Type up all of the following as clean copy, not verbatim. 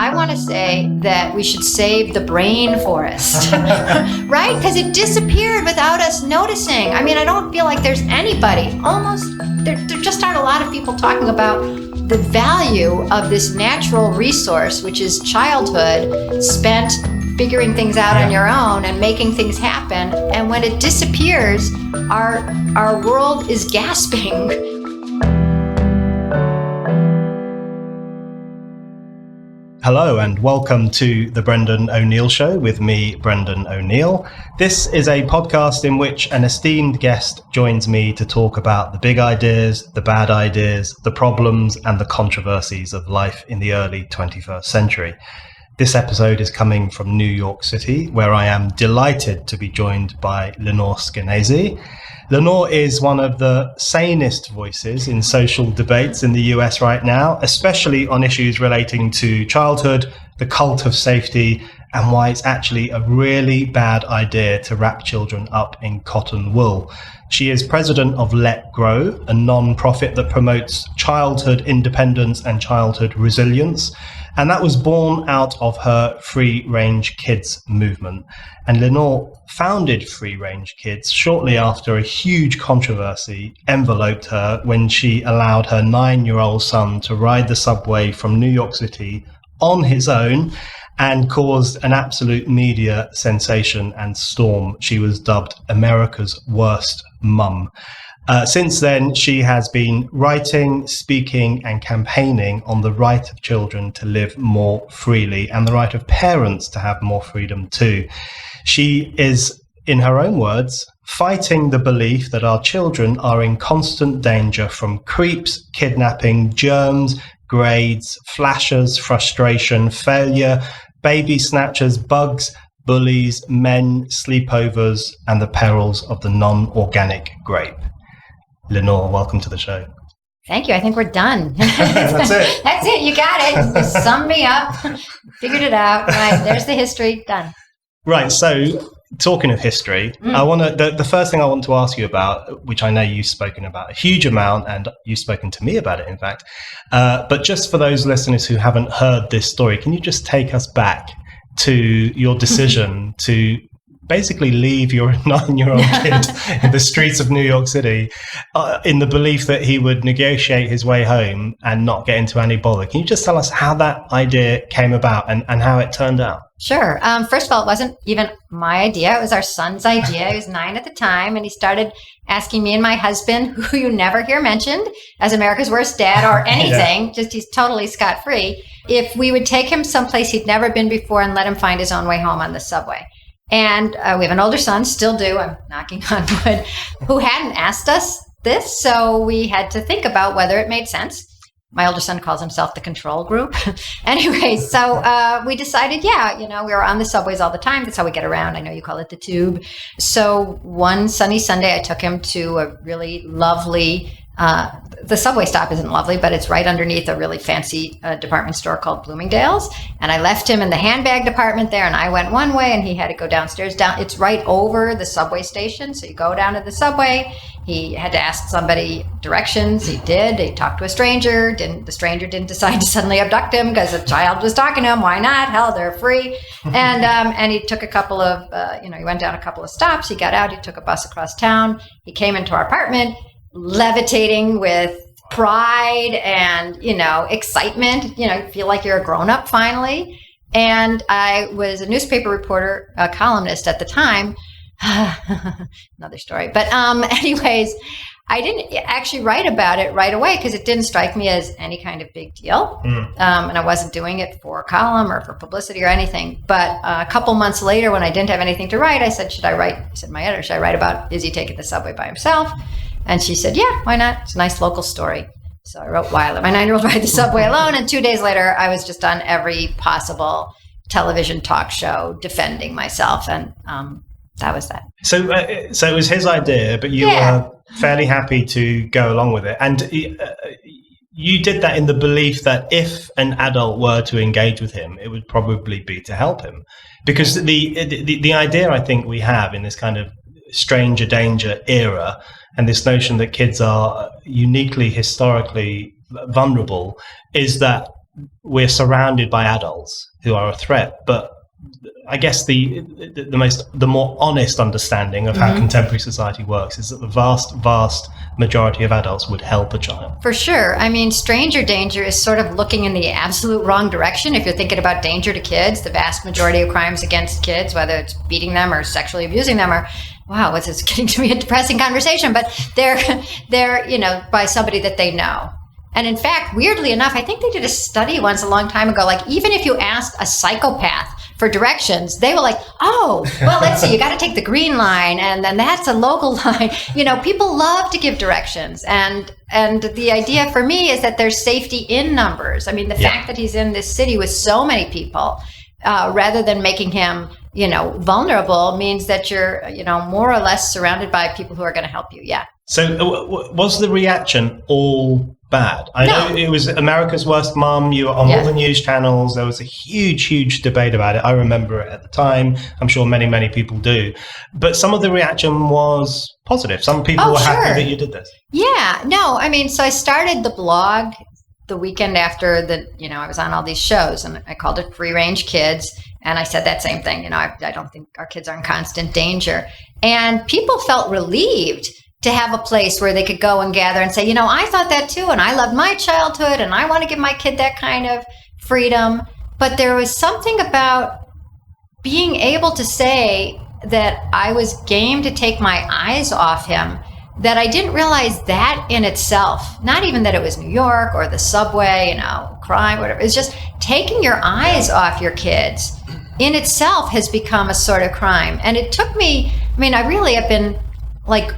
I want to say that we should save the brain forest, right? Because it disappeared without us noticing. I mean, I don't feel like there's anybody, there just aren't a lot of people talking about the value of this natural resource, which is childhood spent figuring things out on your own and making things happen. And when it disappears, our world is gasping. Hello and welcome to The Brendan O'Neill Show with me, Brendan O'Neill. This is a podcast in which an esteemed guest joins me to talk about the big ideas, the bad ideas, the problems and the controversies of life in the early 21st century. This episode is coming from New York City, where I am delighted to be joined by Lenore Skenazy. Lenore is one of the sanest voices in social debates in the US right now, especially on issues relating to childhood, the cult of safety, and why it's actually a really bad idea to wrap children up in cotton wool. She is president of Let Grow, a non-profit that promotes childhood independence and childhood resilience. And that was born out of her Free Range Kids movement. And Lenore founded Free Range Kids shortly after a huge controversy enveloped her when she allowed her 9-year-old son to ride the subway from New York City on his own and caused an absolute media sensation and storm. She was dubbed America's worst mum. Since then, she has been writing, speaking, and campaigning on the right of children to live more freely and the right of parents to have more freedom too. She is, in her own words, fighting the belief that our children are in constant danger from creeps, kidnapping, germs, grades, flashers, frustration, failure, baby snatchers, bugs, bullies, men, sleepovers, and the perils of the non-organic grape. Lenore, welcome to the show. Thank you. I think we're done. That's it. That's it. You got it. You summed me up. Figured it out. Right. There's the history. Done. Right. So, talking of history, I want to. The first thing I want to ask you about, which I know you've spoken about a huge amount, and you've spoken to me about it, in fact. But just for those listeners who haven't heard this story, can you just take us back to your decision to basically leave your 9-year-old kid in the streets of New York City in the belief that he would negotiate his way home and not get into any bother? Can you just tell us how that idea came about and how it turned out? Sure. First of all, it wasn't even my idea. It was our son's idea. He was 9 at the time, and he started asking me and my husband, who you never hear mentioned as America's worst dad or anything, just he's totally scot-free, if we would take him someplace he'd never been before and let him find his own way home on the subway. And we have an older son, still do, I'm knocking on wood, who hadn't asked us this, so we had to think about whether it made sense. My older son calls himself the control group. Anyway, so we decided, we were on the subways all the time. That's how we get around. I know you call it the tube. So one sunny Sunday, I took him to a really lovely, the subway stop isn't lovely, but it's right underneath a really fancy department store called Bloomingdale's. And I left him in the handbag department there, and I went one way and he had to go downstairs. It's right over the subway station. So you go down to the subway. He had to ask somebody directions. He did. He talked to a stranger. The stranger didn't decide to suddenly abduct him because a child was talking to him. Why not? Hell, they're free. And he took a couple of, he went down a couple of stops. He got out. He took a bus across town. He came into our apartment, levitating with pride and, excitement. You feel like you're a grown-up finally. And I was a newspaper reporter, a columnist at the time. Another story. But anyways, I didn't actually write about it right away because it didn't strike me as any kind of big deal. And I wasn't doing it for a column or for publicity or anything. But a couple months later, when I didn't have anything to write, I said, my editor, should I write about, is he taking the subway by himself? And she said, yeah, why not? It's a nice local story. So I wrote, why I let my 9-year-old ride the subway alone. And 2 days later, I was just on every possible television talk show defending myself. And that was that. So it was his idea, but you were fairly happy to go along with it. And you did that in the belief that if an adult were to engage with him, it would probably be to help him. Because the idea I think we have in this kind of stranger danger era, and this notion that kids are uniquely historically vulnerable, is that we're surrounded by adults who are a threat, but I guess the more honest understanding of how contemporary society works is that the vast majority of adults would help a child. For sure. I mean, stranger danger is sort of looking in the absolute wrong direction. If you're thinking about danger to kids, the vast majority of crimes against kids, whether it's beating them or sexually abusing them, are, wow, this is getting to be a depressing conversation, but they're by somebody that they know. And in fact, weirdly enough, I think they did a study once a long time ago, like even if you asked a psychopath for directions, they were like, oh, well, let's see, you got to take the green line, and then that's a local line. People love to give directions. And the idea for me is that there's safety in numbers. I mean, the fact that he's in this city with so many people, rather than making him, vulnerable, means that you're, more or less surrounded by people who are going to help you. Yeah. So was the reaction all bad? I know it was America's Worst Mom. You were on all the news channels. There was a huge debate about it. I remember it at the time. I'm sure many, many people do. But some of the reaction was positive. Some people were happy that you did this. Yeah. No, I mean, so I started the blog the weekend after I was on all these shows, and I called it Free Range Kids. And I said that same thing. I don't think our kids are in constant danger. And people felt relieved to have a place where they could go and gather and say, I thought that too, and I loved my childhood, and I want to give my kid that kind of freedom. But there was something about being able to say that I was game to take my eyes off him, that I didn't realize that in itself, not even that it was New York or the subway, crime, whatever. It's just taking your eyes off your kids in itself has become a sort of crime. And it took me, I really have been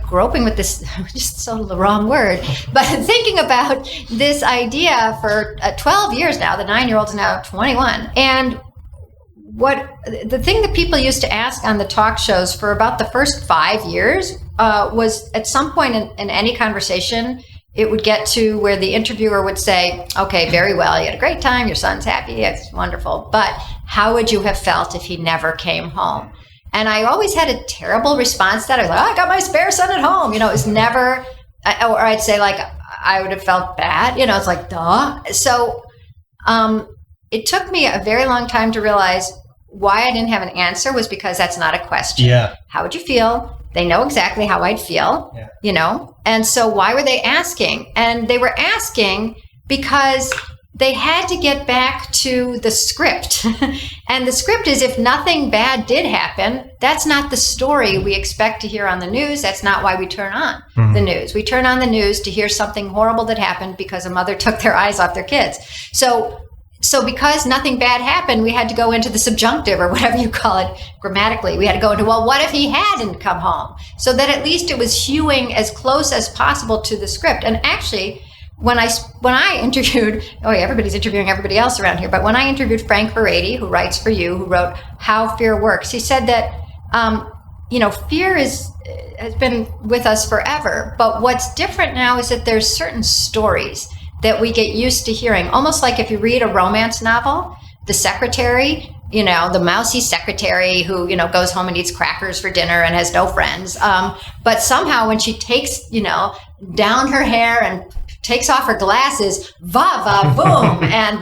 groping with this, just so the wrong word, but thinking about this idea for 12 years now. The 9-year-old is now 21. And the thing that people used to ask on the talk shows for about the first 5 years was, at some point in any conversation, it would get to where the interviewer would say, okay, very well, you had a great time, your son's happy, it's wonderful, but how would you have felt if he never came home? And I always had a terrible response to that. I was like, I got my spare son at home. It was never, or I'd say I would have felt bad. It's like, duh. So it took me a very long time to realize why I didn't have an answer was because that's not a question. Yeah. How would you feel? They know exactly how I'd feel, And so why were they asking? And they were asking because they had to get back to the script. And the script is, if nothing bad did happen, that's not the story we expect to hear on the news. That's not why we turn on the news. We turn on the news to hear something horrible that happened because a mother took their eyes off their kids. So because nothing bad happened, we had to go into the subjunctive, or whatever you call it grammatically. We had to go into, well, what if he hadn't come home? So that at least it was hewing as close as possible to the script. And actually, when I interviewed, everybody's interviewing everybody else around here, but when I interviewed Frank Berardi, who writes for you, who wrote How Fear Works, he said that, fear has been with us forever. But what's different now is that there's certain stories that we get used to hearing, almost like if you read a romance novel, the secretary, the mousy secretary who, goes home and eats crackers for dinner and has no friends. But somehow when she takes, down her hair and takes off her glasses, va va boom, and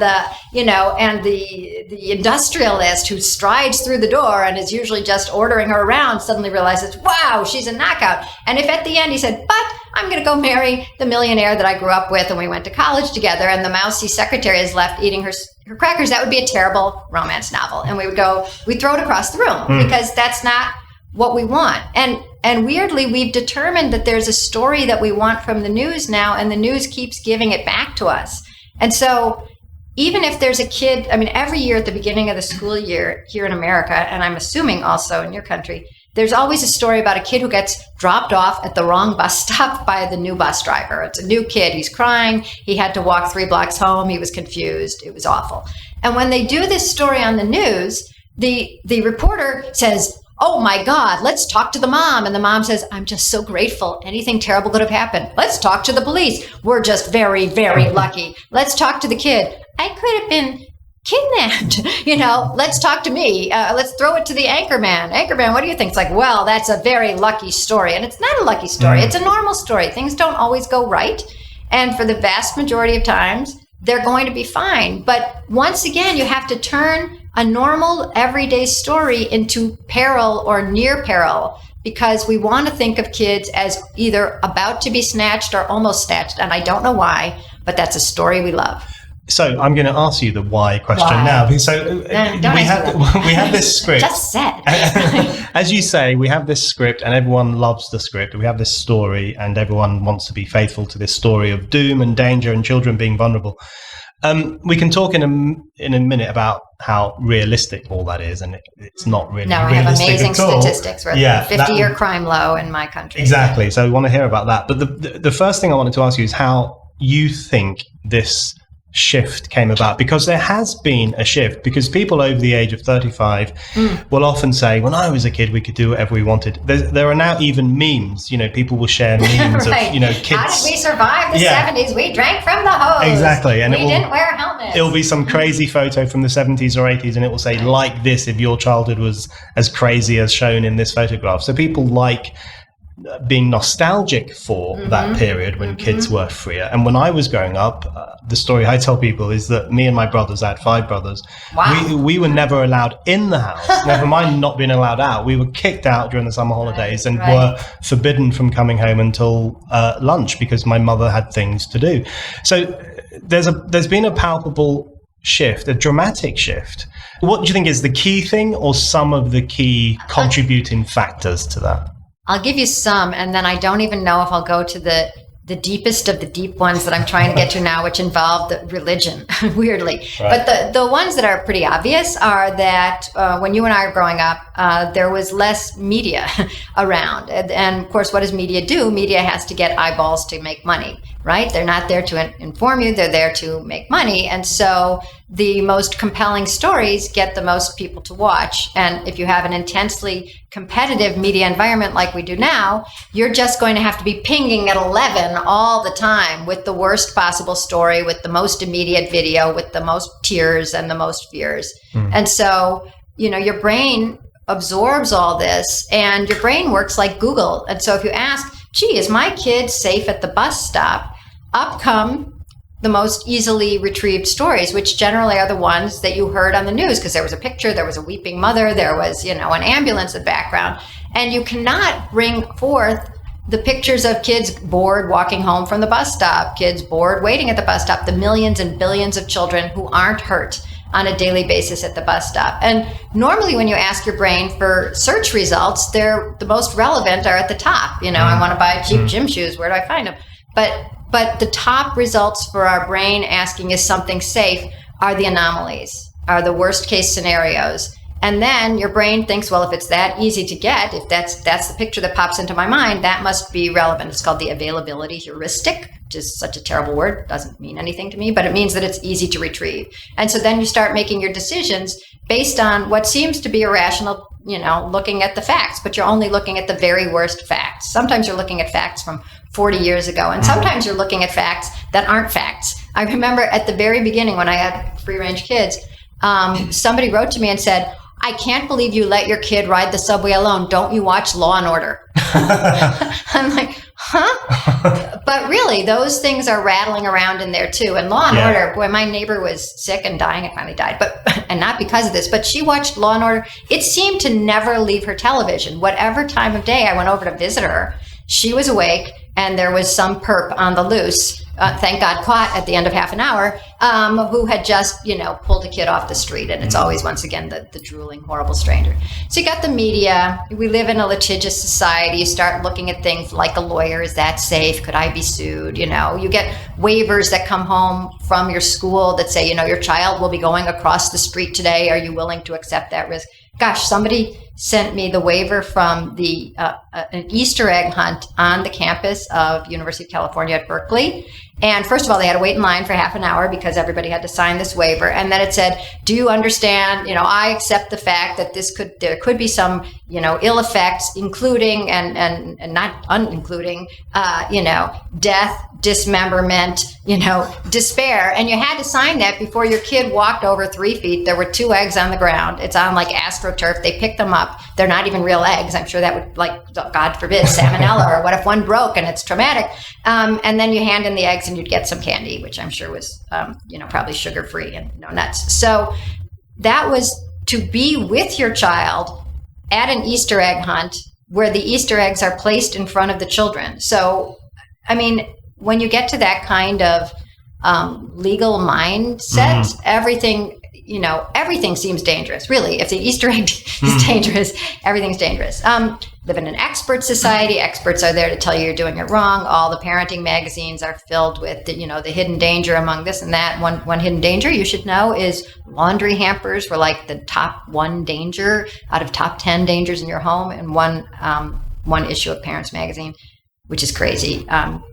the industrialist who strides through the door and is usually just ordering her around suddenly realizes, wow, she's a knockout. And if at the end he said, but I'm going to go marry the millionaire that I grew up with and we went to college together, and the mousy secretary is left eating her crackers, that would be a terrible romance novel. And we'd throw it across the room because that's not what we want. And weirdly, we've determined that there's a story that we want from the news now, and the news keeps giving it back to us. And so even if there's a kid, every year at the beginning of the school year here in America, and I'm assuming also in your country, there's always a story about a kid who gets dropped off at the wrong bus stop by the new bus driver. It's a new kid. He's crying. He had to walk 3 blocks home. He was confused. It was awful. And when they do this story on the news, the reporter says, oh my God, let's talk to the mom. And the mom says, I'm just so grateful. Anything terrible could have happened. Let's talk to the police. We're just very, very lucky. Let's talk to the kid. I could have been kidnapped. Let's talk to me. Let's throw it to the anchorman. Anchorman, what do you think? It's like, well, that's a very lucky story. And it's not a lucky story. It's a normal story. Things don't always go right. And for the vast majority of times, they're going to be fine. But once again, you have to turn a normal everyday story into peril or near peril, because we want to think of kids as either about to be snatched or almost snatched. And I don't know why, but that's a story we love. So I'm going to ask you the why question now. So we have this script. Just said. As you say, we have this script and everyone loves the script. We have this story and everyone wants to be faithful to this story of doom and danger and children being vulnerable. We can talk in a minute about how realistic all that is, and it's not really realistic. No, I have amazing statistics. We're at the 50-year crime low in my country. Exactly. So we want to hear about that. But the first thing I wanted to ask you is how you think this shift came about, because there has been a shift, because people over the age of 35 will often say, when I was a kid we could do whatever we wanted. There are now even memes, people will share memes right. of kids. How did we survive the 70s? We drank from the hose. Exactly. And we didn't wear helmets. It'll be some crazy photo from the 70s or 80s and it will say like this if your childhood was as crazy as shown in this photograph. So people like being nostalgic for that period when kids were freer. And when I was growing up, the story I tell people is that me and my brothers, I had 5 brothers, we were never allowed in the house, never mind not being allowed out. We were kicked out during the summer holidays and were forbidden from coming home until lunch because my mother had things to do. So there's been a palpable shift, a dramatic shift. What do you think is the key thing or some of the key contributing factors to that? I'll give you some, and then I don't even know if I'll go to the deepest of the deep ones that I'm trying to get to now, which involve the religion, weirdly. Right. But the ones that are pretty obvious are that when you and I were growing up, there was less media around. And of course, what does media do? Media has to get eyeballs to make money, right? They're not there to inform you, they're there to make money. And so the most compelling stories get the most people to watch. And if you have an intensely competitive media environment like we do now, you're just going to have to be pinging at 11 all the time with the worst possible story, with the most immediate video, with the most tears and the most fears. And so, your brain absorbs all this and your brain works like Google. And so if you ask, gee, is my kid safe at the bus stop? Up come the most easily retrieved stories, which generally are the ones that you heard on the news, because there was a picture, there was a weeping mother, there was, an ambulance in the background. And you cannot bring forth the pictures of kids bored walking home from the bus stop, kids bored waiting at the bus stop, the millions and billions of children who aren't hurt on a daily basis at the bus stop. And normally when you ask your brain for search results, they're the most relevant are at the top. I want to buy cheap gym shoes, where do I find them? But the top results for our brain asking, is something safe, are the anomalies, are the worst case scenarios. And then your brain thinks, well, if it's that easy to get, if that's the picture that pops into my mind, that must be relevant. It's called the availability heuristic, which is such a terrible word. Doesn't mean anything to me, but it means that it's easy to retrieve. And so then you start making your decisions based on what seems to be irrational, looking at the facts, but you're only looking at the very worst facts. Sometimes you're looking at facts from 40 years ago, and sometimes you're looking at facts that aren't facts. I remember at the very beginning when I had free range kids, somebody wrote to me and said, I can't believe you let your kid ride the subway alone. Don't you watch Law and Order? I'm like, huh? But really, those things are rattling around in there too. And Law and Order, boy, my neighbor was sick and dying and finally died, and not because of this, but she watched Law and Order. It seemed to never leave her television. Whatever time of day I went over to visit her, she was awake and there was some perp on the loose, thank God caught at the end of half an hour, who had just, pulled a kid off the street. And it's always, once again, the drooling, horrible stranger. So you got the media. We live in a litigious society. You start looking at things like a lawyer. Is that safe? Could I be sued? You get waivers that come home from your school that say, your child will be going across the street today. Are you willing to accept that risk? Gosh, somebody sent me the waiver from an Easter egg hunt on the campus of University of California at Berkeley. And first of all, they had to wait in line for half an hour because everybody had to sign this waiver. And then it said, do you understand, I accept the fact that there could be some, ill effects, including and not unincluding, death, dismemberment, despair. And you had to sign that before your kid walked over 3 feet. There were 2 eggs on the ground. It's on like AstroTurf. They picked them up. up. They're not even real eggs. I'm sure that would, like, God forbid, salmonella, or what if one broke and it's traumatic? And then you hand in the eggs and you'd get some candy, which I'm sure was, probably sugar-free and no nuts. So that was to be with your child at an Easter egg hunt where the Easter eggs are placed in front of the children. So, I mean, when you get to that kind of legal mindset, everything seems dangerous. Really, if the Easter egg is dangerous, everything's dangerous. Live in an expert society. Experts are there to tell you you're doing it wrong. All the parenting magazines are filled with the hidden danger among this and that. One hidden danger you should know is laundry hampers were like the top 1 danger out of top 10 dangers in your home in one issue of Parents Magazine, which is crazy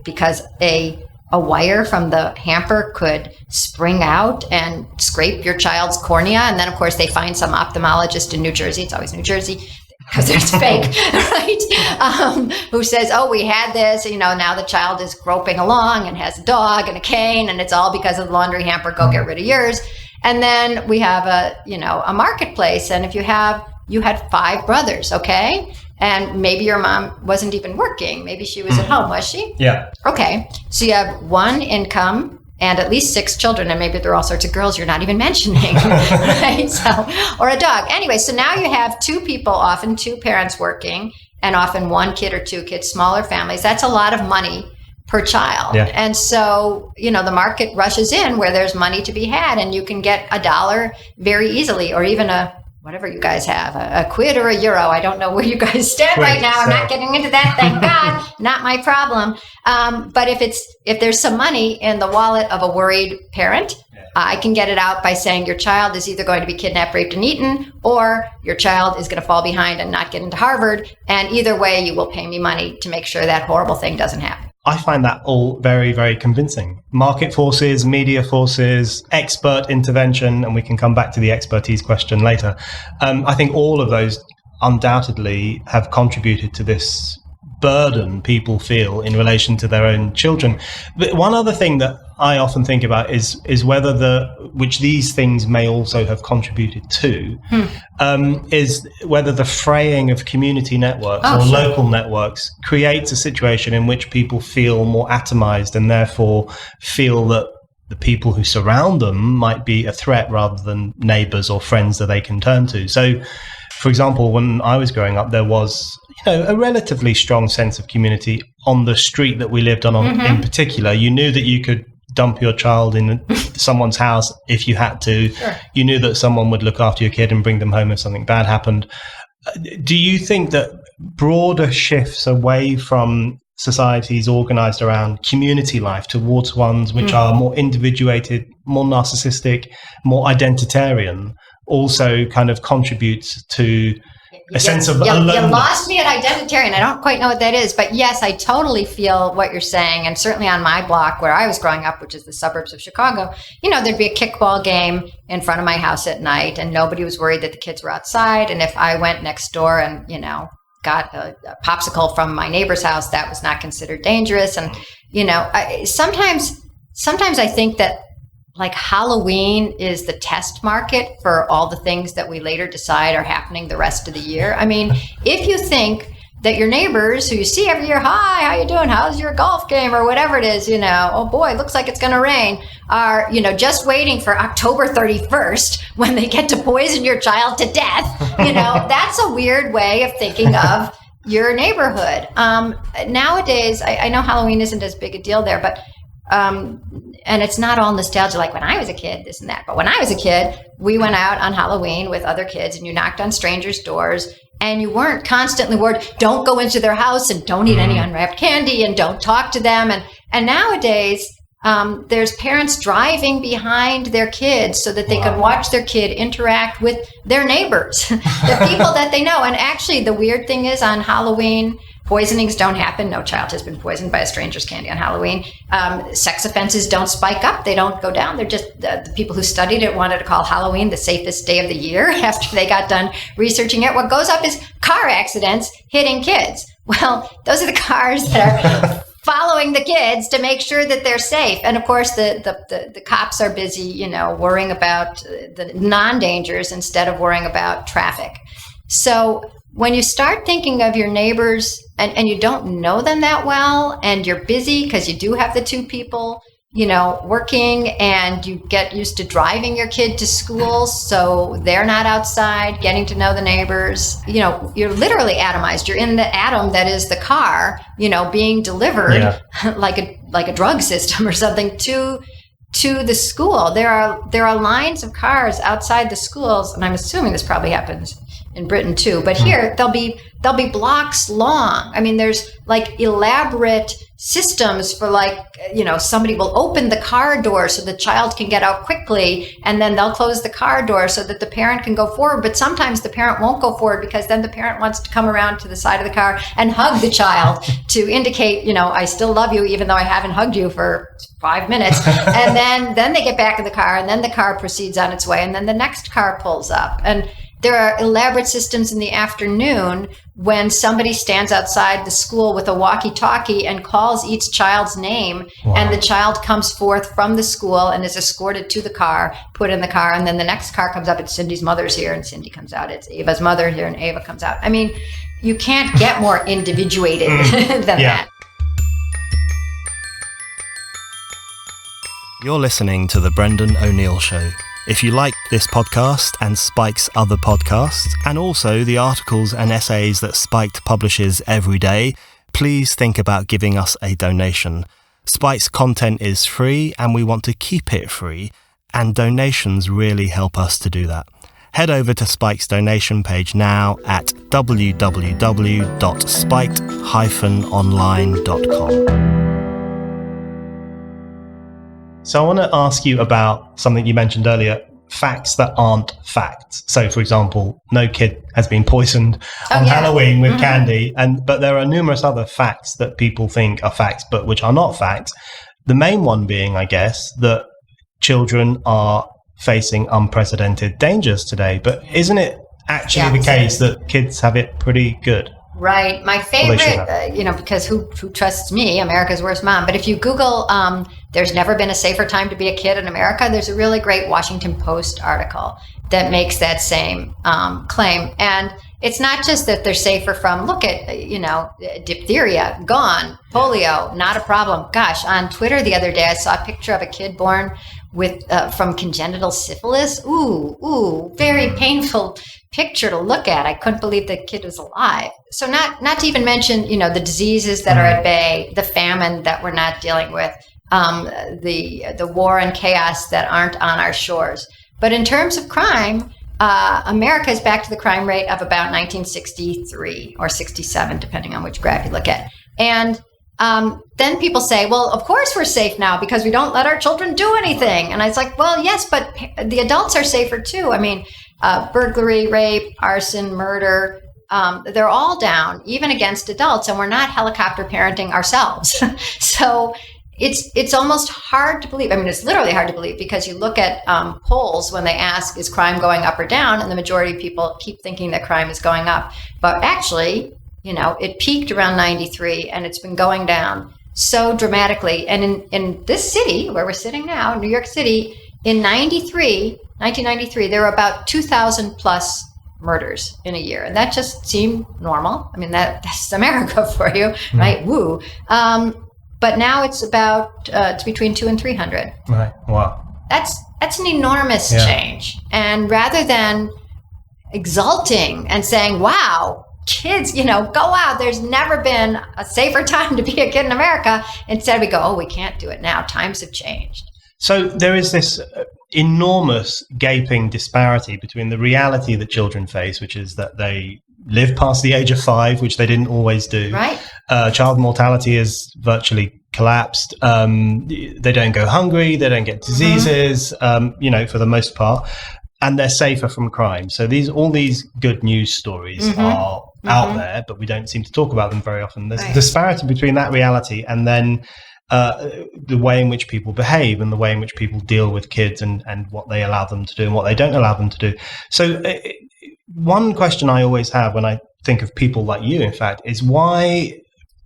because a wire from the hamper could spring out and scrape your child's cornea. And then, of course, they find some ophthalmologist in New Jersey. It's always New Jersey because it's fake, right? Who says, oh, we had this, now the child is groping along and has a dog and a cane, and it's all because of the laundry hamper. Go get rid of yours. And then we have a marketplace. And if you had 5 brothers, okay? And maybe your mom wasn't even working. Maybe she was at home, was she? Yeah. Okay. So you have 1 income and at least 6 children, and maybe there are all sorts of girls you're not even mentioning, right? So, or a dog. Anyway, so now you have 2 people, often 2 parents working, and often 1 kid or 2 kids, smaller families. That's a lot of money per child. Yeah. And so, the market rushes in where there's money to be had, and you can get $1 very easily, or even whatever you guys have, a quid or a euro. I don't know where you guys stand right now. I'm not getting into that. Thank God. Not my problem. But if there's some money in the wallet of a worried parent, I can get it out by saying your child is either going to be kidnapped, raped, and eaten, or your child is going to fall behind and not get into Harvard. And either way, you will pay me money to make sure that horrible thing doesn't happen. I find that all very, very convincing. Market forces, media forces, expert intervention, and we can come back to the expertise question later. I think all of those undoubtedly have contributed to this burden people feel in relation to their own children. But one other thing that I often think about is whether which these things may also have contributed to, is whether the fraying of community networks local networks creates a situation in which people feel more atomized and therefore feel that the people who surround them might be a threat rather than neighbors or friends that they can turn to. So, for example, when I was growing up, there was a relatively strong sense of community on the street that we lived on in particular. You knew that you could dump your child in someone's house if you had to. Sure. You knew that someone would look after your kid and bring them home if something bad happened. Do you think that broader shifts away from societies organized around community life towards ones which are more individuated, more narcissistic, more identitarian also kind of contributes to a sense of aloneness? You lost me at identitarian. I don't quite know what that is, but yes, I totally feel what you're saying. And certainly on my block where I was growing up, which is the suburbs of Chicago, there'd be a kickball game in front of my house at night, and nobody was worried that the kids were outside. And if I went next door and, got a popsicle from my neighbor's house, that was not considered dangerous. And, sometimes I think that, like, Halloween is the test market for all the things that we later decide are happening the rest of the year. I mean, if you think that your neighbors who you see every year, hi, how you doing? How's your golf game? Or whatever it is, oh boy, looks like it's going to rain, are, just waiting for October 31st when they get to poison your child to death. That's a weird way of thinking of your neighborhood. Nowadays, I know Halloween isn't as big a deal there, but and it's not all nostalgia like when I was a kid, this and that. But when I was a kid, we went out on Halloween with other kids and you knocked on strangers' doors and you weren't constantly worried, don't go into their house and don't eat any unwrapped candy and don't talk to them. And nowadays, there's parents driving behind their kids so that they can watch their kid interact with their neighbors, the people that they know. And actually, the weird thing is on Halloween, poisonings don't happen. No child has been poisoned by a stranger's candy on Halloween. Sex offenses don't spike up. They don't go down. They're just the people who studied it wanted to call Halloween the safest day of the year after they got done researching it. What goes up is car accidents hitting kids. Well, those are the cars that are following the kids to make sure that they're safe. And of course, the cops are busy, worrying about the non-dangers instead of worrying about traffic. So when you start thinking of your neighbors and you don't know them that well, and you're busy because you do have the two people, working, and you get used to driving your kid to school, so they're not outside getting to know the neighbors. You're literally atomized. You're in the atom that is the car, being delivered like a drug system or something to the school. There are lines of cars outside the schools, and I'm assuming this probably happens in Britain too, but here they'll be blocks long. I mean, there's like elaborate systems for somebody will open the car door so the child can get out quickly, and then they'll close the car door so that the parent can go forward. But sometimes the parent won't go forward because then the parent wants to come around to the side of the car and hug the child to indicate, I still love you even though I haven't hugged you for 5 minutes. And then they get back in the car, and then the car proceeds on its way, and then the next car pulls up. And there are elaborate systems in the afternoon when somebody stands outside the school with a walkie-talkie and calls each child's name. Wow. And the child comes forth from the school and is escorted to the car, put in the car, and then the next car comes up. It's Cindy's mother's here, and Cindy comes out. It's Ava's mother here, and Ava comes out. I mean, you can't get more individuated than that. You're listening to The Brendan O'Neill Show. If you like this podcast and Spike's other podcasts, and also the articles and essays that Spiked publishes every day, please think about giving us a donation. Spike's content is free, and we want to keep it free, and donations really help us to do that. Head over to Spike's donation page now at www.spiked-online.com. So I want to ask you about something you mentioned earlier, facts that aren't facts. So, for example, no kid has been poisoned on Halloween with candy, but there are numerous other facts that people think are facts, but which are not facts. The main one being, I guess, that children are facing unprecedented dangers today. But isn't it actually the case that kids have it pretty good? Right. My favorite, because who trusts me, America's Worst Mom. But if you Google, there's never been a safer time to be a kid in America, there's a really great Washington Post article that makes that same claim. And it's not just that they're safer from, look at, diphtheria, gone, polio, not a problem. Gosh, on Twitter the other day, I saw a picture of a kid born with from congenital syphilis. Ooh, very painful picture to look at. I couldn't believe the kid was alive. So not to even mention, the diseases that are at bay, the famine that we're not dealing with, the war and chaos that aren't on our shores. But in terms of crime, America is back to the crime rate of about 1963 or 67, depending on which graph you look at. And then people say, well, of course we're safe now because we don't let our children do anything. And I was like, well, yes, but the adults are safer too. I mean, burglary, rape, arson, murder, they're all down, even against adults, and we're not helicopter parenting ourselves. So it's almost hard to believe. I mean, it's literally hard to believe because you look at polls when they ask, is crime going up or down? And the majority of people keep thinking that crime is going up. But actually, it peaked around 93 and it's been going down so dramatically. And in this city where we're sitting now, New York City, in 1993, there were about 2,000 plus murders in a year. And that just seemed normal. I mean, that's America for you, right? Woo. But now it's about, it's between 200 and 300. Right. Wow. That's an enormous change. And rather than exulting and saying, wow, kids, go out, there's never been a safer time to be a kid in America. Instead we go, oh, we can't do it now. Times have changed. So there is this enormous gaping disparity between the reality that children face, which is that they live past the age of 5, which they didn't always do. Right. Child mortality has virtually collapsed. They don't go hungry. They don't get diseases, for the most part. And they're safer from crime. So all these good news stories are out there, but we don't seem to talk about them very often. There's a disparity between that reality and then the way in which people behave and the way in which people deal with kids and what they allow them to do and what they don't allow them to do. So one question I always have when I think of people like you, in fact, is why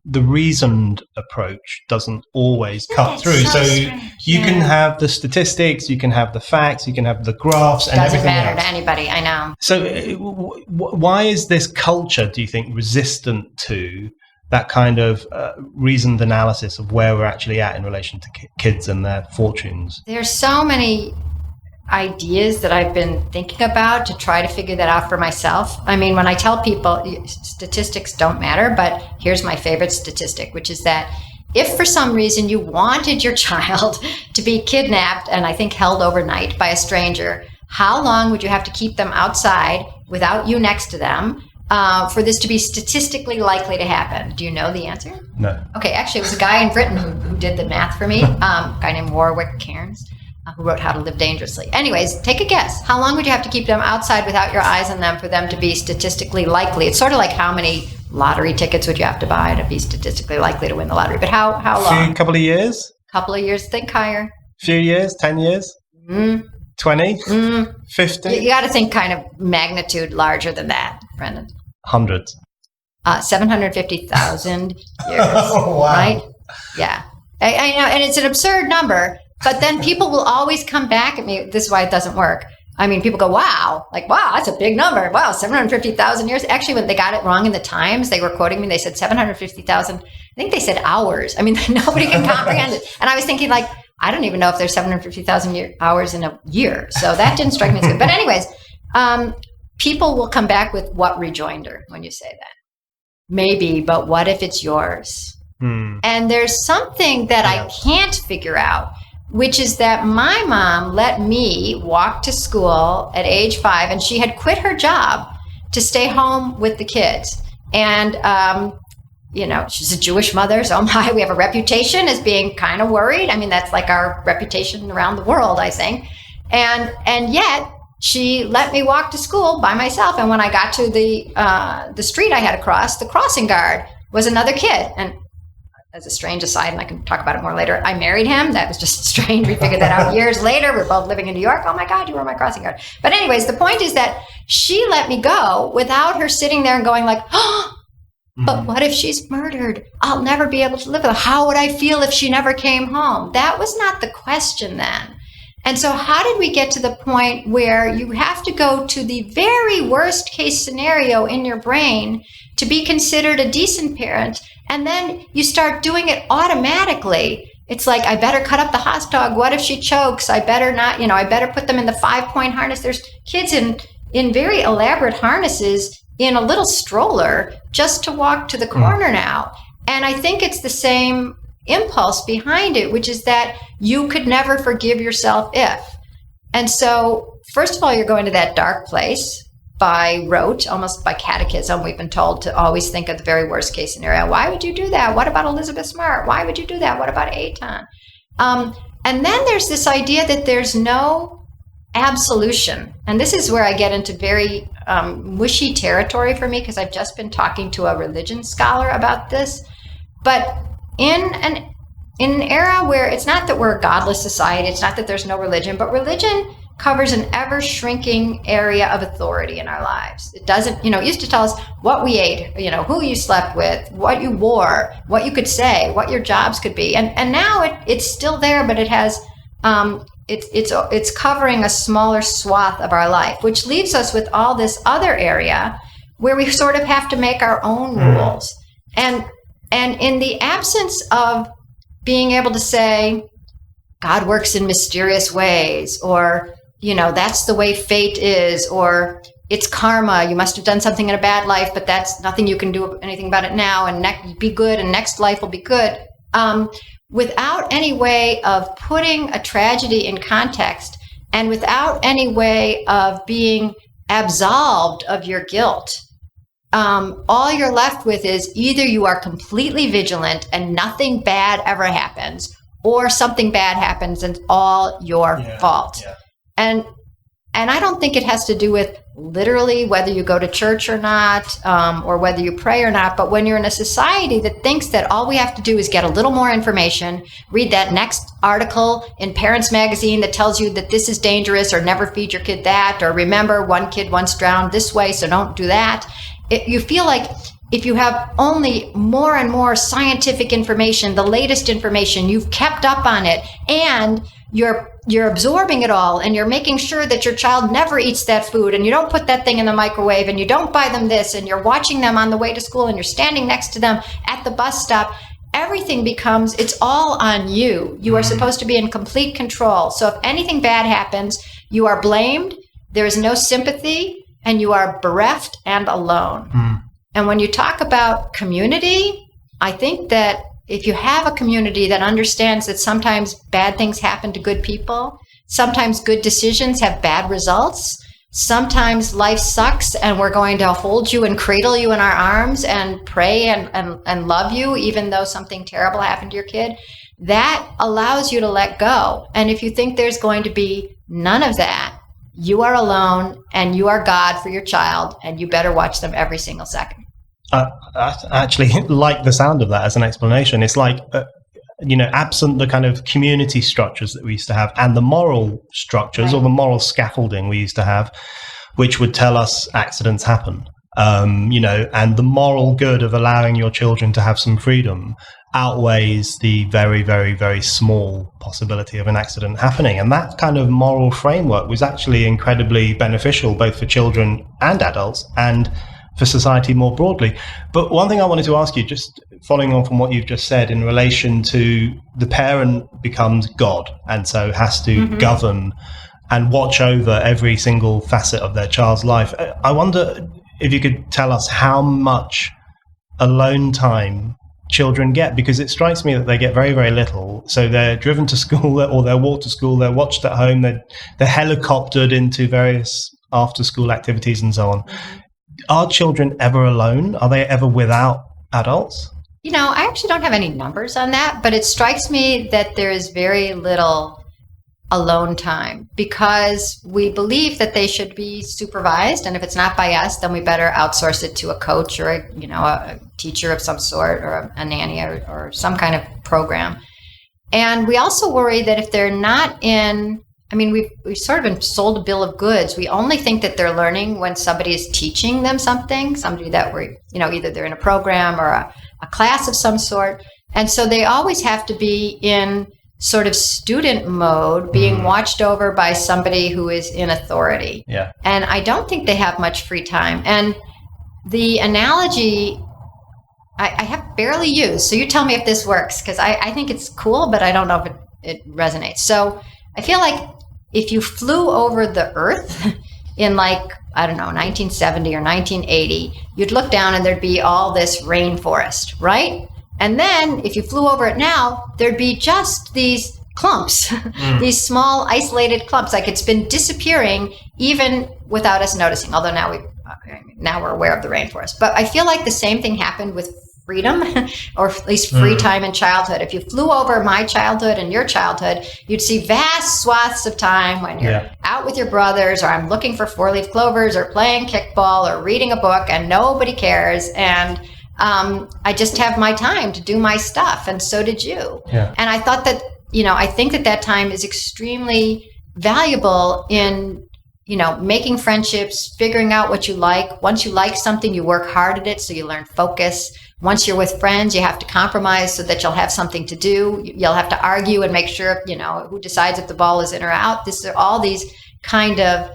the reasoned approach doesn't always cut through. So you can have the statistics, you can have the facts, you can have the graphs, and doesn't everything matter else. to anybody. I know. So why is this culture, do you think, resistant to that kind of reasoned analysis of where we're actually at in relation to kids and their fortunes? There's so many ideas that I've been thinking about to try to figure that out for myself. I mean, when I tell people statistics don't matter, but here's my favorite statistic, which is that if for some reason you wanted your child to be kidnapped and I think held overnight by a stranger, how long would you have to keep them outside without you next to them for this to be statistically likely to happen? Do you know the answer? No. Okay, actually, it was a guy in Britain who did the math for me, a guy named Warwick Cairns, who wrote How to Live Dangerously. Anyways, take a guess. How long would you have to keep them outside without your eyes on them for them to be statistically likely? It's sort of like how many lottery tickets would you have to buy to be statistically likely to win the lottery? But how long? A couple of years? Couple of years, think higher. Few years? 10 years? 20? 50? You got to think kind of magnitude larger than that, Brendan. Hundreds. 750,000 years. Oh, wow. Right? Yeah. I know, and it's an absurd number, but then people will always come back at me. This is why it doesn't work. I mean, people go, wow, that's a big number. Wow, 750,000 years. Actually, when they got it wrong in the Times, they were quoting me. They said 750,000. I think they said hours. I mean, nobody can comprehend it. And I was thinking, like, I don't even know if there's 750,000 hours in a year. So that didn't strike me as good. But anyways, people will come back with what rejoinder when you say that? Maybe, but what if it's yours? And there's something that I can't figure out, which is that my mom let me walk to school at age 5, and she had quit her job to stay home with the kids. And, she's a Jewish mother, so we have a reputation as being kind of worried. I mean, that's like our reputation around the world, I think. And yet she let me walk to school by myself. And when I got to the street I had to cross, the crossing guard was another kid. And as a strange aside, and I can talk about it more later, I married him. That was just strange. We figured that out years later. We're both living in New York. Oh my God, you were my crossing guard. But anyways, the point is that she let me go without her sitting there and going like, oh, but what if she's murdered? I'll never be able to live with her. How would I feel if she never came home? That was not the question then. And so how did we get to the point where you have to go to the very worst case scenario in your brain to be considered a decent parent? And then you start doing it automatically. It's like, I better cut up the hot dog. What if she chokes? I better not, I better put them in the 5-point harness. There's kids in very elaborate harnesses in a little stroller just to walk to the corner now. And I think it's the same impulse behind it, which is that you could never forgive yourself if. And so, first of all, you're going to that dark place by rote, almost by catechism. We've been told to always think of the very worst case scenario. Why would you do that? What about Elizabeth Smart? Why would you do that? What about Aton? And then there's this idea that there's no absolution. And this is where I get into very mushy territory for me, because I've just been talking to a religion scholar about this. But in an era where it's not that we're a godless society, it's not that there's no religion, but religion covers an ever-shrinking area of authority in our lives. It doesn't, it used to tell us what we ate, who you slept with, what you wore, what you could say, what your jobs could be. And now it's still there, but it has, it's covering a smaller swath of our life, which leaves us with all this other area where we sort of have to make our own rules. And in the absence of being able to say, God works in mysterious ways, or, that's the way fate is, or it's karma, you must have done something in a bad life, but that's nothing you can do anything about it now, and be good, and next life will be good. Without any way of putting a tragedy in context, and without any way of being absolved of your guilt, all you're left with is either you are completely vigilant and nothing bad ever happens, or something bad happens and it's all your fault. Yeah. And I don't think it has to do with literally whether you go to church or not, or whether you pray or not. But when you're in a society that thinks that all we have to do is get a little more information, read that next article in Parents Magazine that tells you that this is dangerous, or never feed your kid that, or remember one kid once drowned this way, so don't do that. You feel like if you have only more and more scientific information, the latest information, you've kept up on it, and you're absorbing it all, and you're making sure that your child never eats that food, and you don't put that thing in the microwave, and you don't buy them this, and you're watching them on the way to school, and you're standing next to them at the bus stop, everything becomes, it's all on you. You are supposed to be in complete control. So if anything bad happens, you are blamed, there is no sympathy, and you are bereft and alone. And when you talk about community, I think that if you have a community that understands that sometimes bad things happen to good people, sometimes good decisions have bad results, sometimes life sucks and we're going to hold you and cradle you in our arms and pray and love you even though something terrible happened to your kid, that allows you to let go. And if you think there's going to be none of that, you are alone and you are God for your child, and you better watch them every single second. I actually like the sound of that as an explanation. It's like, absent the kind of community structures that we used to have and the moral structures or the moral scaffolding we used to have, which would tell us accidents happen, and the moral good of allowing your children to have some freedom outweighs the very, very, very small possibility of an accident happening. And that kind of moral framework was actually incredibly beneficial, both for children and adults, and for society more broadly. But one thing I wanted to ask you, just following on from what you've just said in relation to the parent becomes God, and so has to govern and watch over every single facet of their child's life. I wonder if you could tell us how much alone time children get, because it strikes me that they get very, very little. So they're driven to school or they're walked to school, they're watched at home, they're helicoptered into various after-school activities and so on. Are children ever alone? Are they ever without adults? I actually don't have any numbers on that, but it strikes me that there is very little alone time because we believe that they should be supervised. And if it's not by us, then we better outsource it to a coach or a teacher of some sort, or a nanny or some kind of program. And we also worry that if they're not in, we've sort of been sold a bill of goods. We only think that they're learning when somebody is teaching them somebody that either they're in a program or a class of some sort. And so they always have to be in sort of student mode, being watched over by somebody who is in authority. Yeah. And I don't think they have much free time. And the analogy I have barely used, so you tell me if this works, because I think it's cool, but I don't know if it resonates. So I feel like if you flew over the Earth in 1970 or 1980, you'd look down and there'd be all this rainforest, right? And then if you flew over it now, there'd be just these clumps, these small isolated clumps. Like it's been disappearing even without us noticing, although now we're aware of the rainforest. But I feel like the same thing happened with freedom, or at least free time in childhood. If you flew over my childhood and your childhood, you'd see vast swaths of time when you're out with your brothers, or I'm looking for 4-leaf clovers, or playing kickball, or reading a book, and nobody cares. And I just have my time to do my stuff, and so did you. Yeah. And I thought that, I think that time is extremely valuable in making friendships, figuring out what you like. Once you like something, you work hard at it, so you learn focus. Once you're with friends, you have to compromise so that you'll have something to do. You'll have to argue and make sure, who decides if the ball is in or out. This are all these kind of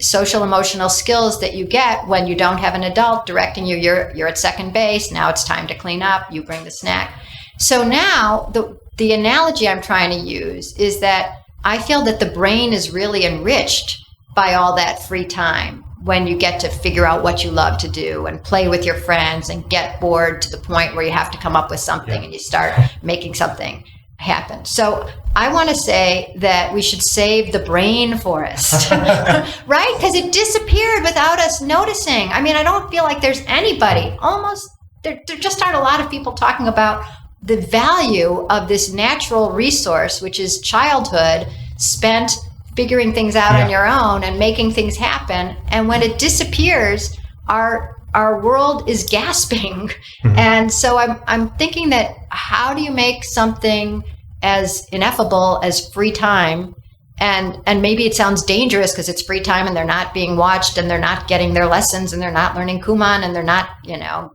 social emotional skills that you get when you don't have an adult directing you. You're at second base. Now it's time to clean up. You bring the snack. So now the analogy I'm trying to use is that I feel that the brain is really enriched by all that free time when you get to figure out what you love to do and play with your friends and get bored to the point where you have to come up with something and you start making something happen. So I want to say that we should save the brain forest, right? Because it disappeared without us noticing. I don't feel like there's anybody, there just aren't a lot of people talking about the value of this natural resource, which is childhood spent figuring things out on your own and making things happen. And when it disappears, our world is gasping. And so I'm thinking that how do you make something as ineffable as free time And maybe it sounds dangerous because it's free time and they're not being watched and they're not getting their lessons and they're not learning Kumon and they're not,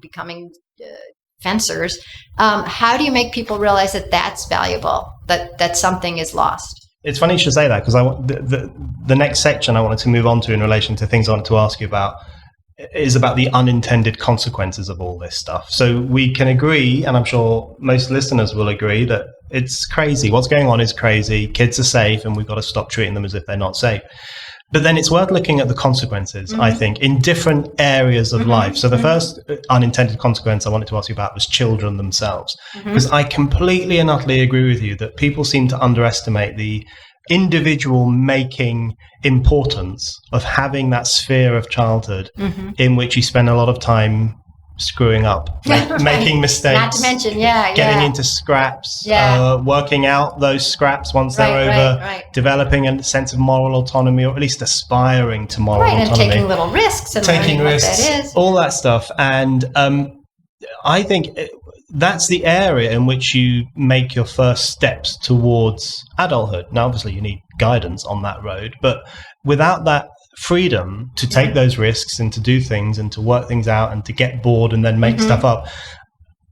becoming fencers. How do you make people realize that that's valuable, that something is lost? It's funny you should say that, because the next section I wanted to move on to in relation to things I wanted to ask you about is about the unintended consequences of all this stuff. So we can agree, and I'm sure most listeners will agree, that it's crazy. What's going on is crazy. Kids are safe, and we've got to stop treating them as if they're not safe. But then it's worth looking at the consequences, I think, in different areas of life. So the first unintended consequence I wanted to ask you about was children themselves. Because I completely and utterly agree with you that people seem to underestimate the individual making importance of having that sphere of childhood in which you spend a lot of time screwing up, making mistakes, not to mention, getting into scraps, working out those scraps once they're over, developing a sense of moral autonomy, or at least aspiring to moral autonomy. And taking little risks and learning what that is. All that stuff. And I think that's the area in which you make your first steps towards adulthood. Now, obviously, you need guidance on that road, but without that freedom to take those risks and to do things and to work things out and to get bored and then make stuff up,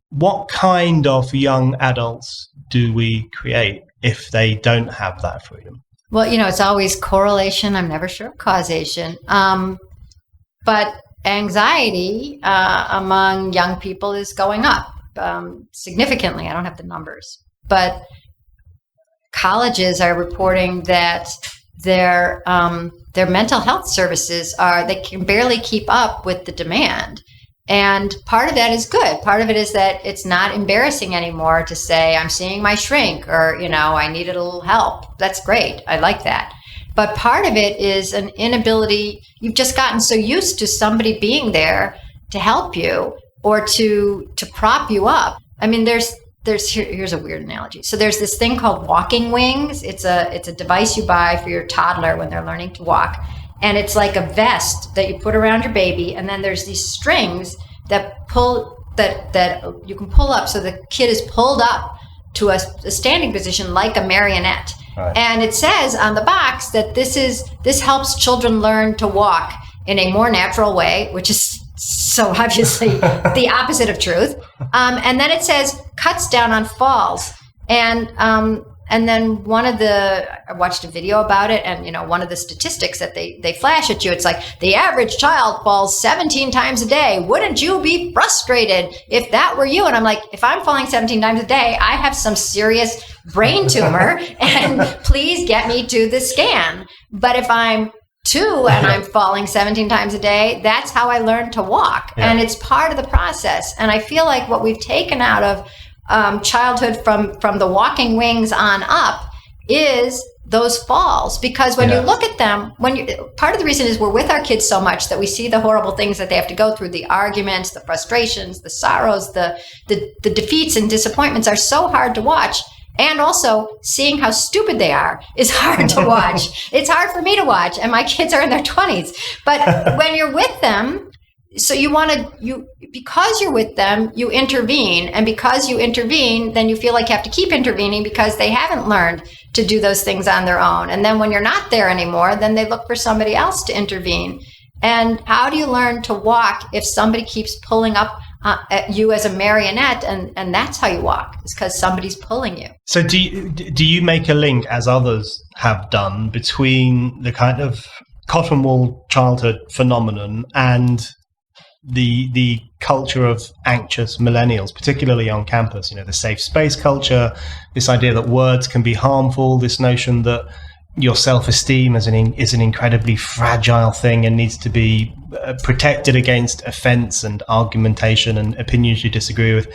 what kind of young adults do we create if they don't have that freedom? Well, it's always correlation. I'm never sure of causation. But anxiety among young people is going up significantly. I don't have the numbers, but colleges are reporting that their mental health services they can barely keep up with the demand. And part of that is good. Part of it is that it's not embarrassing anymore to say, I'm seeing my shrink, or, I needed a little help. That's great. I like that. But part of it is an inability. You've just gotten so used to somebody being there to help you or to prop you up. I mean, here's a weird analogy. So there's this thing called walking wings. It's a device you buy for your toddler when they're learning to walk. And it's like a vest that you put around your baby. And then there's these strings that you can pull up. So the kid is pulled up to a standing position like a marionette. Right. And it says on the box that this helps children learn to walk in a more natural way, which is so obviously the opposite of truth. And then it says cuts down on falls. And then I watched a video about it, and one of the statistics that they flash at you, it's like the average child falls 17 times a day. Wouldn't you be frustrated if that were you? And I'm like, if I'm falling 17 times a day, I have some serious brain tumor, and please get me to the scan. But if I'm 2 and I'm falling 17 times a day, that's how I learned to walk. Yeah. And it's part of the process. And I feel like what we've taken out of childhood from the walking wings on up is those falls. Because when you look at them, part of the reason is we're with our kids so much that we see the horrible things that they have to go through, the arguments, the frustrations, the sorrows, the defeats and disappointments are so hard to watch. And also, seeing how stupid they are is hard to watch. It's hard for me to watch, and my kids are in their 20s. But when you're with them, so because you're with them, you intervene. And because you intervene, then you feel like you have to keep intervening because they haven't learned to do those things on their own. And then when you're not there anymore, then they look for somebody else to intervene. And how do you learn to walk if somebody keeps pulling up at you as a marionette, and that's how you walk? It's because somebody's pulling you. So do you make a link, as others have done, between the kind of cotton wool childhood phenomenon and the culture of anxious millennials, particularly on campus? The safe space culture, this idea that words can be harmful, this notion that your self-esteem is an incredibly fragile thing and needs to be protected against offense and argumentation and opinions you disagree with.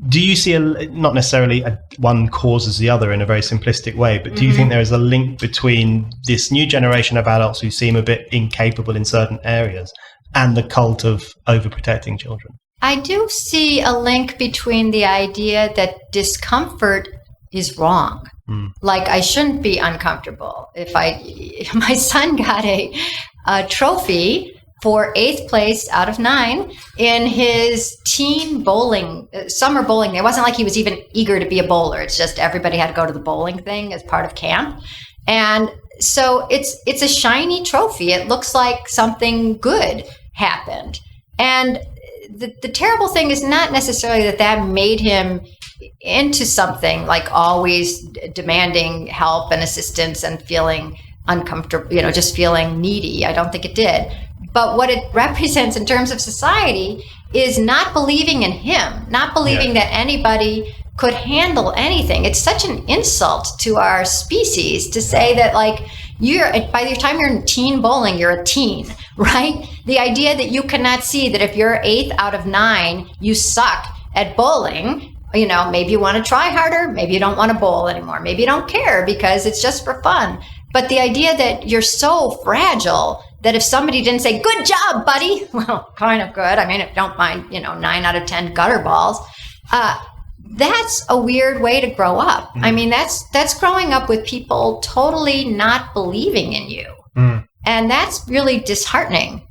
Do you see not necessarily one causes the other in a very simplistic way, but do you think there is a link between this new generation of adults who seem a bit incapable in certain areas and the cult of overprotecting children? I do see a link between the idea that discomfort is wrong. Like, I shouldn't be uncomfortable. If my son got a trophy for 8th place out of 9 in his teen bowling, summer bowling. It wasn't like he was even eager to be a bowler. It's just everybody had to go to the bowling thing as part of camp. And so it's a shiny trophy. It looks like something good happened. And the terrible thing is not necessarily that made him into something like always demanding help and assistance and feeling uncomfortable, just feeling needy. I don't think it did. But what it represents in terms of society is not believing in him, not believing that anybody could handle anything. It's such an insult to our species to say that, like, by the time you're in teen bowling, you're a teen, right? The idea that you cannot see that if you're 8th out of 9, you suck at bowling. Maybe you want to try harder. Maybe you don't want to bowl anymore. Maybe you don't care because it's just for fun. But the idea that you're so fragile that if somebody didn't say, good job, buddy, well, kind of good. I mean, if you don't mind, 9 out of 10 gutter balls, that's a weird way to grow up. I mean, that's growing up with people totally not believing in you. And that's really disheartening.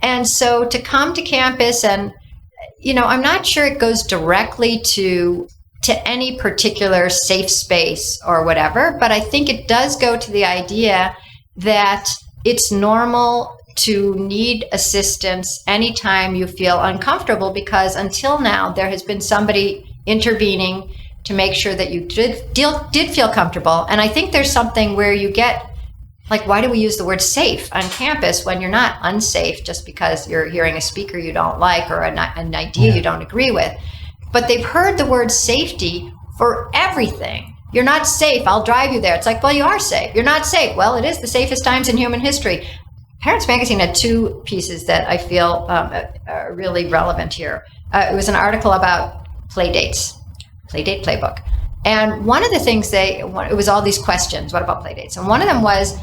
And so to come to campus and, I'm not sure it goes directly to any particular safe space or whatever, but I think it does go to the idea that it's normal to need assistance anytime you feel uncomfortable, because until now there has been somebody intervening to make sure that you did feel comfortable. And I think there's something where you get, like, why do we use the word safe on campus when you're not unsafe just because you're hearing a speaker you don't like or an idea you don't agree with? But they've heard the word safety for everything. You're not safe, I'll drive you there. It's like, well, you are safe. You're not safe. Well, it is the safest times in human history. Parents Magazine had 2 pieces that I feel are really relevant here. It was an article about Playdate Playbook. And one of the things it was all these questions, what about Playdates? And one of them was,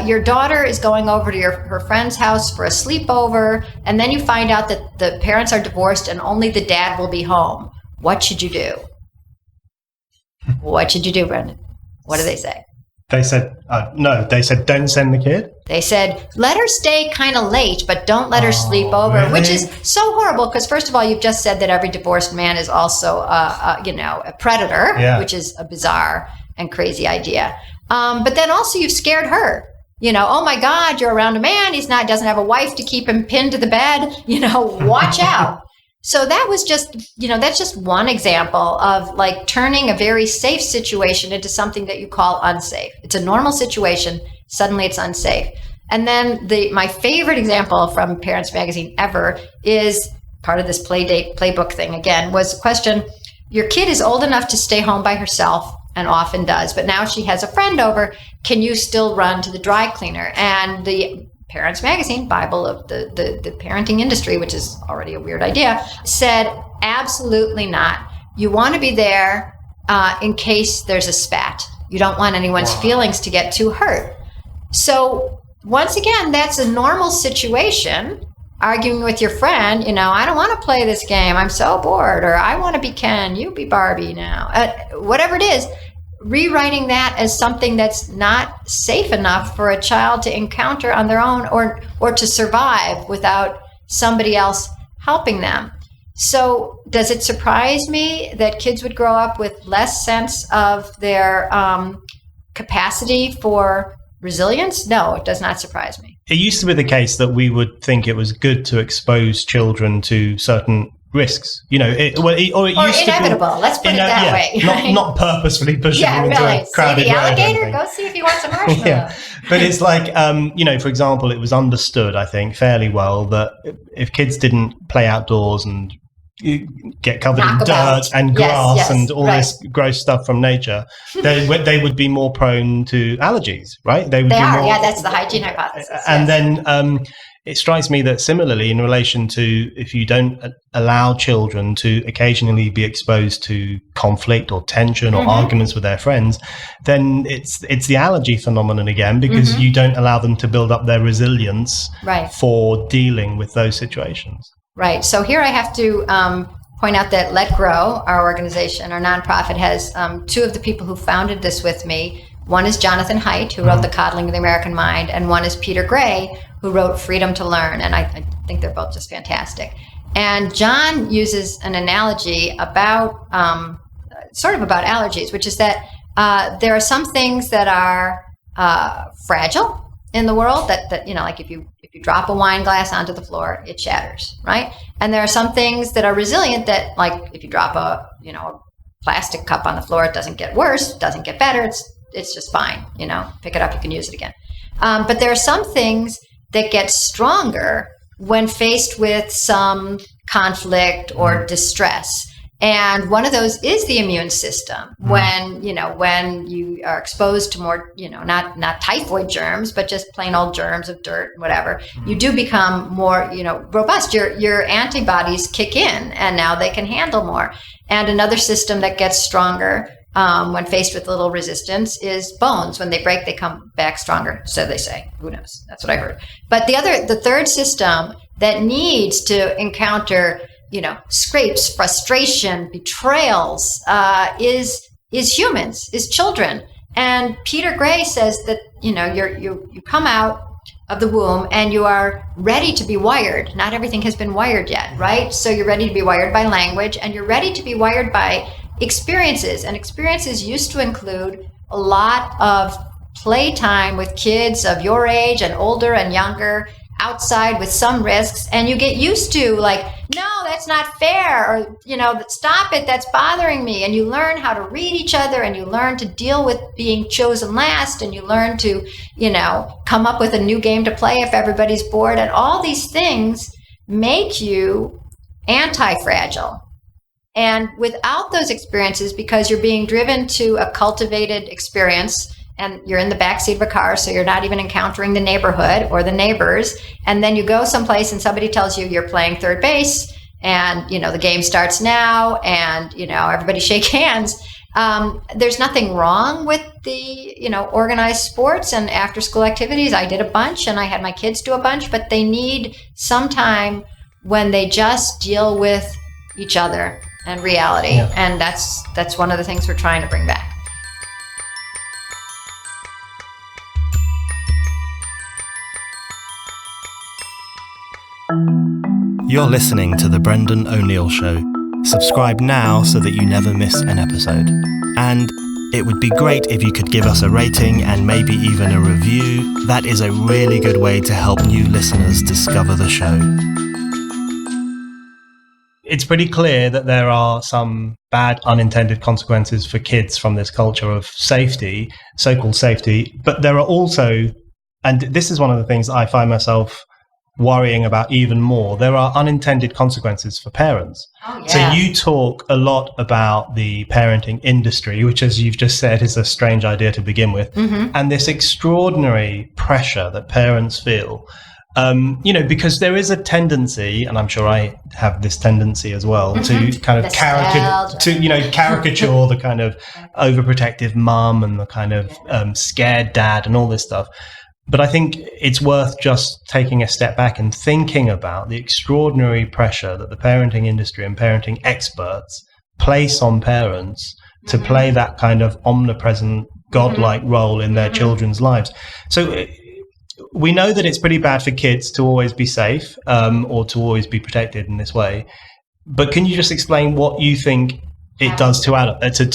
your daughter is going over to her friend's house for a sleepover, and then you find out that the parents are divorced and only the dad will be home. What should you do? What should you do, Brendan? What do they say? They said, no, they said, don't send the kid. They said, let her stay kind of late, but don't let her sleep over, really? Which is so horrible because, first of all, you've just said that every divorced man is also, a predator, which is a bizarre and crazy idea. But then also you've scared her. Oh my God, you're around a man. Doesn't have a wife to keep him pinned to the bed. Watch out. So that was just, that's just one example of like turning a very safe situation into something that you call unsafe. It's a normal situation. Suddenly it's unsafe. And then my favorite example from Parents Magazine ever is part of this playbook thing again, was the question, your kid is old enough to stay home by herself and often does, but now she has a friend over. Can you still run to the dry cleaner? And the Parents Magazine, Bible of the parenting industry, which is already a weird idea, said, absolutely not. You want to be there in case there's a spat. You don't want anyone's feelings to get too hurt. So once again, that's a normal situation. Arguing with your friend, I don't want to play this game. I'm so bored. Or I want to be Ken. You be Barbie now. Whatever it is, rewriting that as something that's not safe enough for a child to encounter on their own or to survive without somebody else helping them. So does it surprise me that kids would grow up with less sense of their capacity for resilience? No, it does not surprise me. It used to be the case that we would think it was good to expose children to certain risks, it used inevitable. To be, let's put it that way. Right? Not purposefully pushing them into a crowded See the alligator? road. Go see if he wants a marshmallow. But it's like, for example, it was understood, I think, fairly well that if kids didn't play outdoors and get covered in dirt and grass and all this gross stuff from nature, they would be more prone to allergies, right? That's the hygiene hypothesis. And then it strikes me that similarly, in relation to if you don't allow children to occasionally be exposed to conflict or tension or arguments with their friends, then it's the allergy phenomenon again, because you don't allow them to build up their resilience for dealing with those situations. Right. So here I have to point out that Let Grow, our organization, our nonprofit, has 2 of the people who founded this with me. One is Jonathan Haidt, who wrote The Coddling of the American Mind, and one is Peter Gray, who wrote Freedom to Learn. And I think they're both just fantastic. And John uses an analogy about sort of about allergies, which is that there are some things that are fragile in the world that like if you drop a wine glass onto the floor, it shatters, right? And there are some things that are resilient that, like if you drop a plastic cup on the floor, it doesn't get worse, it doesn't get better, it's just fine, pick it up, you can use it again. But there are some things that get stronger when faced with some conflict or distress. And one of those is the immune system. When you are exposed to more, not typhoid germs, but just plain old germs of dirt, whatever, you do become more, robust. Your antibodies kick in, and now they can handle more. And another system that gets stronger when faced with a little resistance is bones. When they break, they come back stronger, so they say. Who knows? That's what I heard. But the third system that needs to encounter scrapes, frustration, betrayals, is humans, is children. And Peter Gray says that, you come out of the womb and you are ready to be wired. Not everything has been wired yet, right? So you're ready to be wired by language, and you're ready to be wired by experiences. And experiences used to include a lot of playtime with kids of your age and older and younger, outside with some risks, and you get used to no, that's not fair, or stop it, that's bothering me. And you learn how to read each other, and you learn to deal with being chosen last, and you learn to come up with a new game to play if everybody's bored. And all these things make you anti-fragile. And without those experiences, because you're being driven to a cultivated experience, and you're in the backseat of a car, so you're not even encountering the neighborhood or the neighbors. And then you go someplace and somebody tells you you're playing third base, and the game starts now, and everybody shake hands. There's nothing wrong with the organized sports and after school activities. I did a bunch, and I had my kids do a bunch, but they need some time when they just deal with each other and reality. Yeah. And that's one of the things we're trying to bring back. You're listening to The Brendan O'Neill Show. Subscribe now so that you never miss an episode. And it would be great if you could give us a rating and maybe even a review. That is a really good way to help new listeners discover the show. It's pretty clear that there are some bad unintended consequences for kids from this culture of safety, so-called safety. But there are also, and this is one of the things I find myself worrying about even more, there are unintended consequences for parents. Oh, yeah. So you talk a lot about the parenting industry, which, as you've just said, is a strange idea to begin with, and this extraordinary pressure that parents feel, because there is a tendency, and I'm sure I have this tendency as well, to kind of caricature the kind of overprotective mum and the kind of scared dad and all this stuff. But I think it's worth just taking a step back and thinking about the extraordinary pressure that the parenting industry and parenting experts place on parents to play that kind of omnipresent, godlike role in their children's lives. So we know that it's pretty bad for kids to always be safe or to always be protected in this way. But can you just explain what you think it does to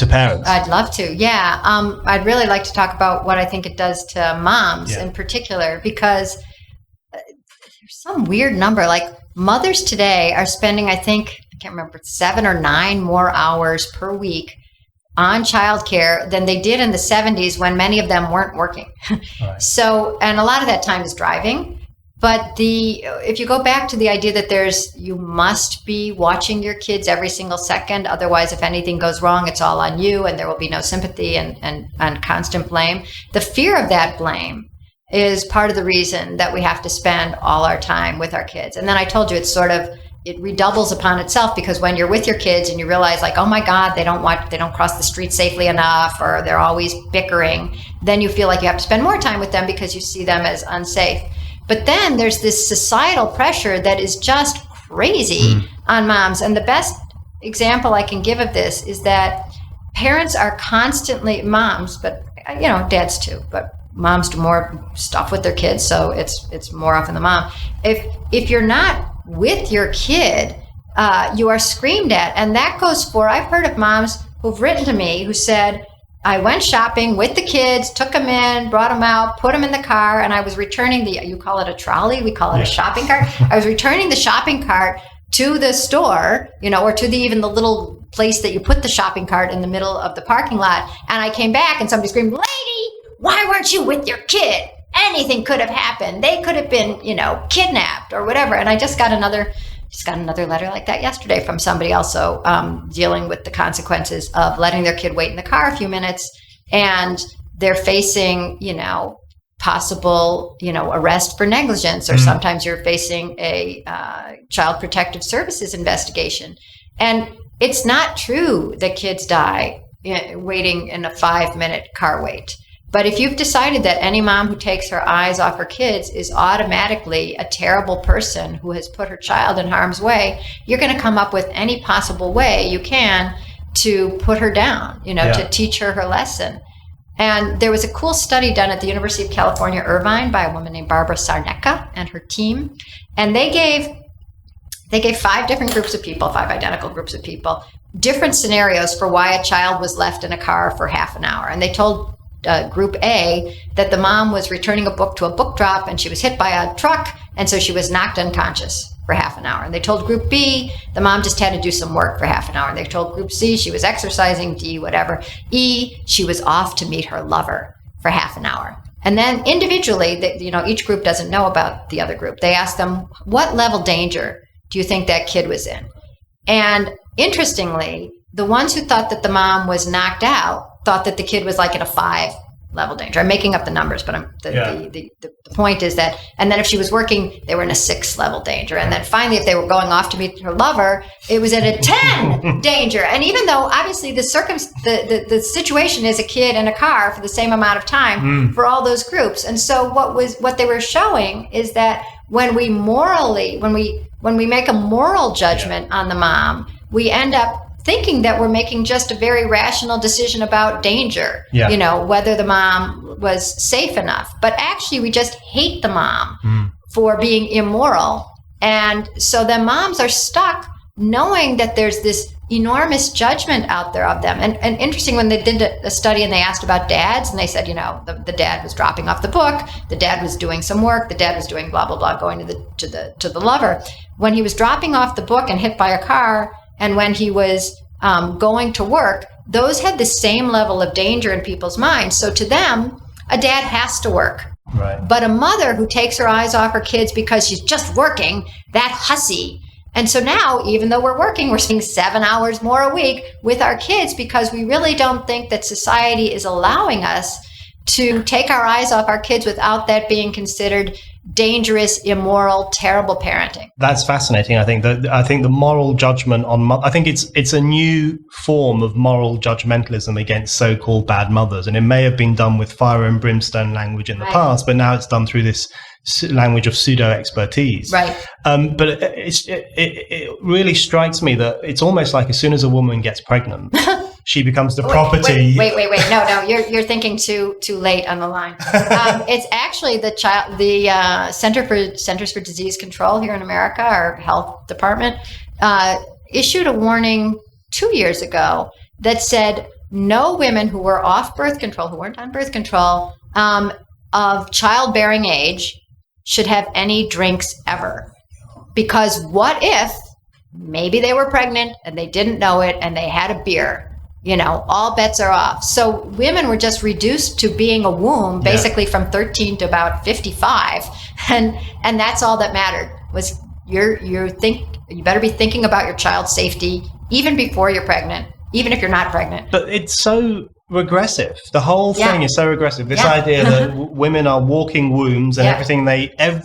parents? I'd love to. Yeah. I'd really like to talk about what I think it does to moms in particular, because there's some weird number. Like, mothers today are spending, I can't remember, 7 or 9 more hours per week on childcare than they did in the 70s, when many of them weren't working. Right. So, and a lot of that time is driving. But if you go back to the idea that you must be watching your kids every single second, otherwise if anything goes wrong, it's all on you, and there will be no sympathy and constant blame. The fear of that blame is part of the reason that we have to spend all our time with our kids. And then I told you, it redoubles upon itself, because when you're with your kids and you realize, like, oh my God, they don't cross the street safely enough, or they're always bickering, then you feel like you have to spend more time with them because you see them as unsafe. But then there's this societal pressure that is just crazy on moms. And the best example I can give of this is that parents are constantly, moms, but dads too, but moms do more stuff with their kids, so it's more often the mom. If you're not with your kid, you are screamed at. And that goes for, I've heard of moms who've written to me who said, I went shopping with the kids, took them in, brought them out, put them in the car, and I was returning you call it a trolley, we call it a shopping cart. I was returning the shopping cart to the store, or to even the little place that you put the shopping cart in the middle of the parking lot. And I came back and somebody screamed, lady, why weren't you with your kid? Anything could have happened. They could have been, kidnapped or whatever. And I just got another letter like that yesterday from somebody also dealing with the consequences of letting their kid wait in the car a few minutes, and they're facing, possible, arrest for negligence, or sometimes you're facing a child protective services investigation. And it's not true that kids die waiting in a 5-minute car wait. But if you've decided that any mom who takes her eyes off her kids is automatically a terrible person who has put her child in harm's way, you're going to come up with any possible way you can to put her down, to teach her lesson. And there was a cool study done at the University of California, Irvine, by a woman named Barbara Sarnecka and her team. And they gave 5 different groups of people, 5 identical groups of people, different scenarios for why a child was left in a car for half an hour. And they told Group A that the mom was returning a book to a book drop and she was hit by a truck, and so she was knocked unconscious for half an hour. And they told Group B the mom just had to do some work for half an hour. And they told Group C she was exercising, D whatever, E she was off to meet her lover for half an hour. And then individually, each group doesn't know about the other group. They asked them, what level danger do you think that kid was in? And interestingly, the ones who thought that the mom was knocked out thought that the kid was like in a 5-level danger. I'm making up the numbers, but the point is that, and then if she was working, they were in a 6-level danger. And then finally, if they were going off to meet her lover, it was at a 10 danger. And even though obviously the situation is a kid in a car for the same amount of time for all those groups. And so what they were showing is that when we make a moral judgment on the mom, we end up thinking that we're making just a very rational decision about danger, whether the mom was safe enough. But actually, we just hate the mom for being immoral. And so then moms are stuck knowing that there's this enormous judgment out there of them. And interesting, when they did a study and they asked about dads, and they said, the dad was dropping off the book, the dad was doing some work, the dad was doing blah, blah, blah, going to the lover. When he was dropping off the book and hit by a car, and when he was going to work, those had the same level of danger in people's minds. So to them, a dad has to work. Right. But a mother who takes her eyes off her kids because she's just working, that hussy. And so now, even though we're working, we're spending 7 hours more a week with our kids because we really don't think that society is allowing us to take our eyes off our kids without that being considered dangerous, immoral, terrible parenting. That's fascinating. I think the moral judgment I think it's a new form of moral judgmentalism against so-called bad mothers, and it may have been done with fire and brimstone language in the past, but now it's done through this language of pseudo expertise. Right. But it really strikes me that it's almost like as soon as a woman gets pregnant, she becomes the property. Wait. No, you're thinking too late on the line. It's actually the Centers for Disease Control here in America, our health department, issued a warning 2 years ago that said no women who were off birth control, who weren't on birth control, of childbearing age should have any drinks ever. Because what if maybe they were pregnant and they didn't know it and they had a beer? All bets are off. So women were just reduced to being a womb, basically from 13 to about 55. And that's all that mattered was you better be thinking about your child's safety even before you're pregnant, even if you're not pregnant. But it's so regressive. The whole thing is so regressive. This idea that women are walking wombs and everything they right,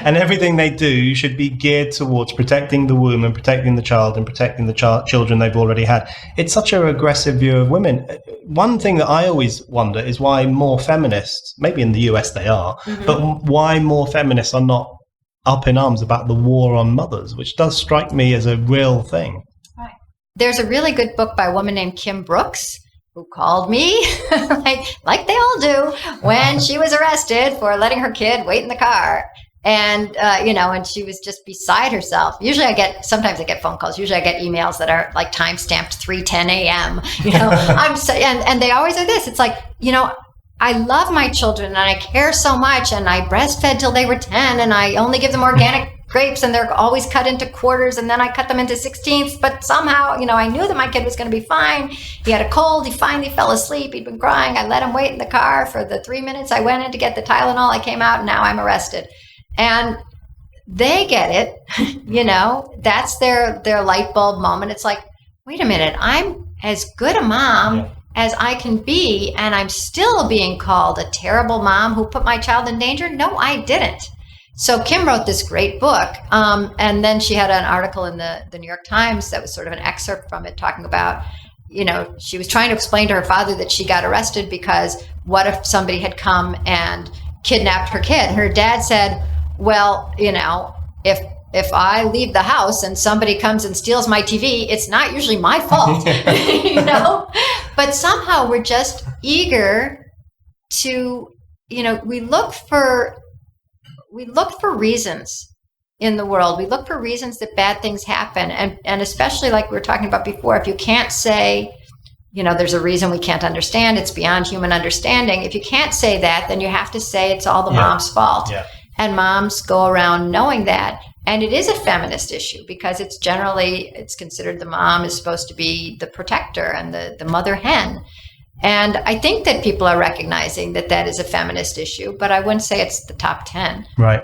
and everything they do should be geared towards protecting the womb and protecting the child and protecting the children they've already had. It's such a regressive view of women. One thing that I always wonder is why more feminists, maybe in the US they are, but why more feminists are not up in arms about the war on mothers, which does strike me as a real thing. There's a really good book by a woman named Kim Brooks who called me, like they all do, when she was arrested for letting her kid wait in the car. And, and she was just beside herself. Sometimes I get phone calls. Usually I get emails that are like time-stamped 3:10 a.m. And they always are this. It's like, I love my children and I care so much, and I breastfed till they were 10, and I only give them organic grapes, and they're always cut into quarters, and then I cut them into 16ths. But somehow, I knew that my kid was going to be fine. He had a cold. He finally fell asleep. He'd been crying. I let him wait in the car for the 3 minutes I went in to get the Tylenol. I came out, and now I'm arrested. And they get it, that's their light bulb moment. It's like, wait a minute, I'm as good a mom as I can be, and I'm still being called a terrible mom who put my child in danger? No, I didn't. So Kim wrote this great book, and then she had an article in the New York Times that was sort of an excerpt from it talking about, she was trying to explain to her father that she got arrested because what if somebody had come and kidnapped her kid? And her dad said, well, if I leave the house and somebody comes and steals my TV, it's not usually my fault, But somehow we're just eager to, we look for reasons in the world. We look for reasons that bad things happen. And especially like we were talking about before, if you can't say, there's a reason we can't understand, it's beyond human understanding. If you can't say that, then you have to say it's all the mom's fault. Yeah. And moms go around knowing that. And it is a feminist issue because it's considered the mom is supposed to be the protector and the mother hen. And I think that people are recognizing that is a feminist issue, but I wouldn't say it's the top 10. Right.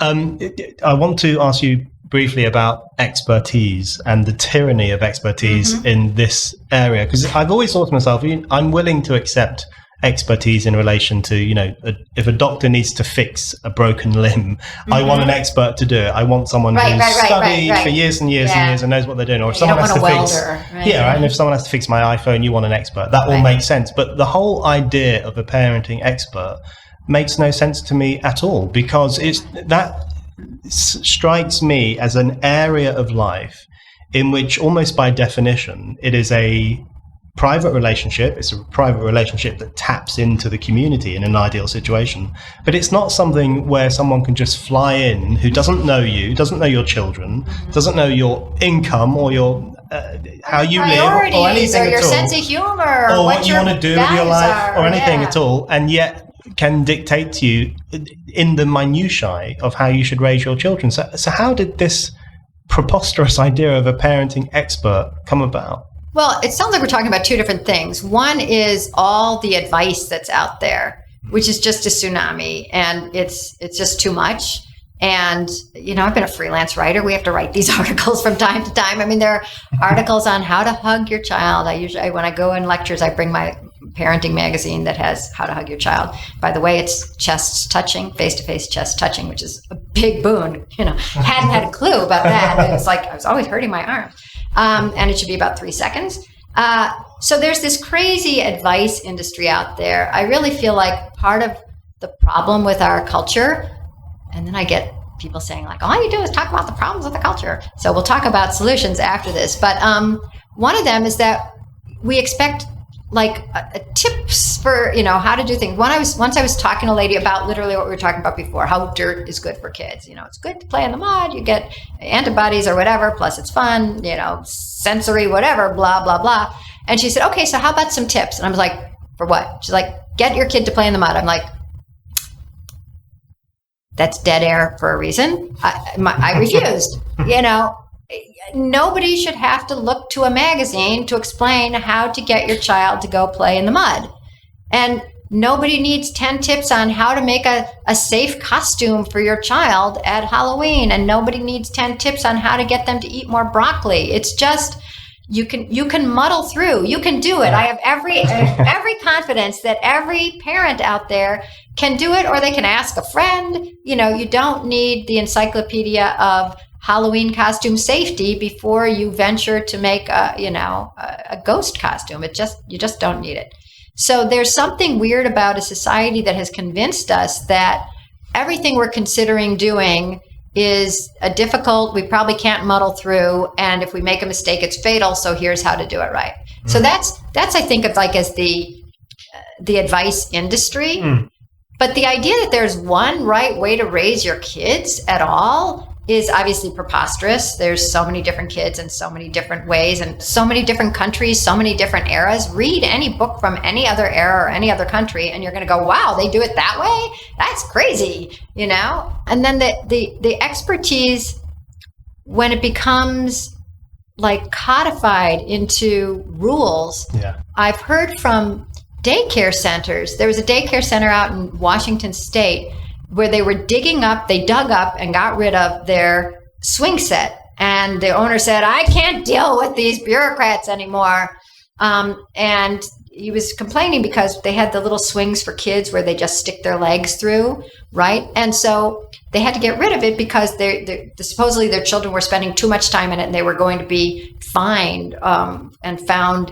I want to ask you briefly about expertise and the tyranny of expertise in this area, because I've always thought to myself, I'm willing to accept expertise in relation to, if a doctor needs to fix a broken limb, I want an expert to do it. I want someone who's studied for years and years and years and knows what they're doing. Or if someone has to fix, and if someone has to fix my iPhone, you want an expert. That all makes sense. But the whole idea of a parenting expert makes no sense to me at all, because that strikes me as an area of life in which almost by definition it is a private relationship. It's a private relationship that taps into the community in an ideal situation. But it's not something where someone can just fly in who doesn't know you, doesn't know your children, doesn't know your income or your how you live or anything or your at all, sense of humor or what you want to do with your life or anything at all, and yet can dictate to you in the minutiae of how you should raise your children. So how did this preposterous idea of a parenting expert come about? Well, it sounds like we're talking about two different things. One is all the advice that's out there, which is just a tsunami, and it's just too much. And, I've been a freelance writer. We have to write these articles from time to time. I mean, there are articles on how to hug your child. When I go in lectures, I bring my parenting magazine that has how to hug your child. By the way, it's chest touching, face-to-face chest touching, which is a big boon. Hadn't had a clue about that. It was like I was always hurting my arm. And it should be about 3 seconds. So there's this crazy advice industry out there. I really feel like part of the problem with our culture, and then I get people saying like, all you do is talk about the problems of the culture. So we'll talk about solutions after this. But one of them is that we expect like tips for, how to do things. Once I was talking to a lady about literally what we were talking about before, how dirt is good for kids. It's good to play in the mud. You get antibodies or whatever, plus it's fun, sensory, whatever, blah, blah, blah. And she said, okay, so how about some tips? And I was like, for what? She's like, get your kid to play in the mud. I'm like, that's dead air for a reason. I refused, Nobody should have to look to a magazine to explain how to get your child to go play in the mud. And nobody needs 10 tips on how to make a safe costume for your child at Halloween. And nobody needs 10 tips on how to get them to eat more broccoli. It's just, you can muddle through. You can do it. I have every confidence that every parent out there can do it, or they can ask a friend. You don't need the encyclopedia of Halloween costume safety before you venture to make a ghost costume. You just don't need it. So there's something weird about a society that has convinced us that everything we're considering doing is a difficult, we probably can't muddle through, and if we make a mistake, it's fatal, so here's how to do it right. So that's I think of like as the advice industry. But the idea that there's one right way to raise your kids at all is obviously preposterous. There's so many different kids in so many different ways and so many different countries, so many different eras. Read any book from any other era or any other country and you're going to go, wow, they do it that way? That's crazy, you know? And then the expertise, when it becomes like codified into rules, I've heard from daycare centers. There was a daycare center out in Washington State where they dug up and got rid of their swing set. And the owner said, I can't deal with these bureaucrats anymore. And he was complaining because they had the little swings for kids where they just stick their legs through, right? And so they had to get rid of it because supposedly their children were spending too much time in it and they were going to be fined and found,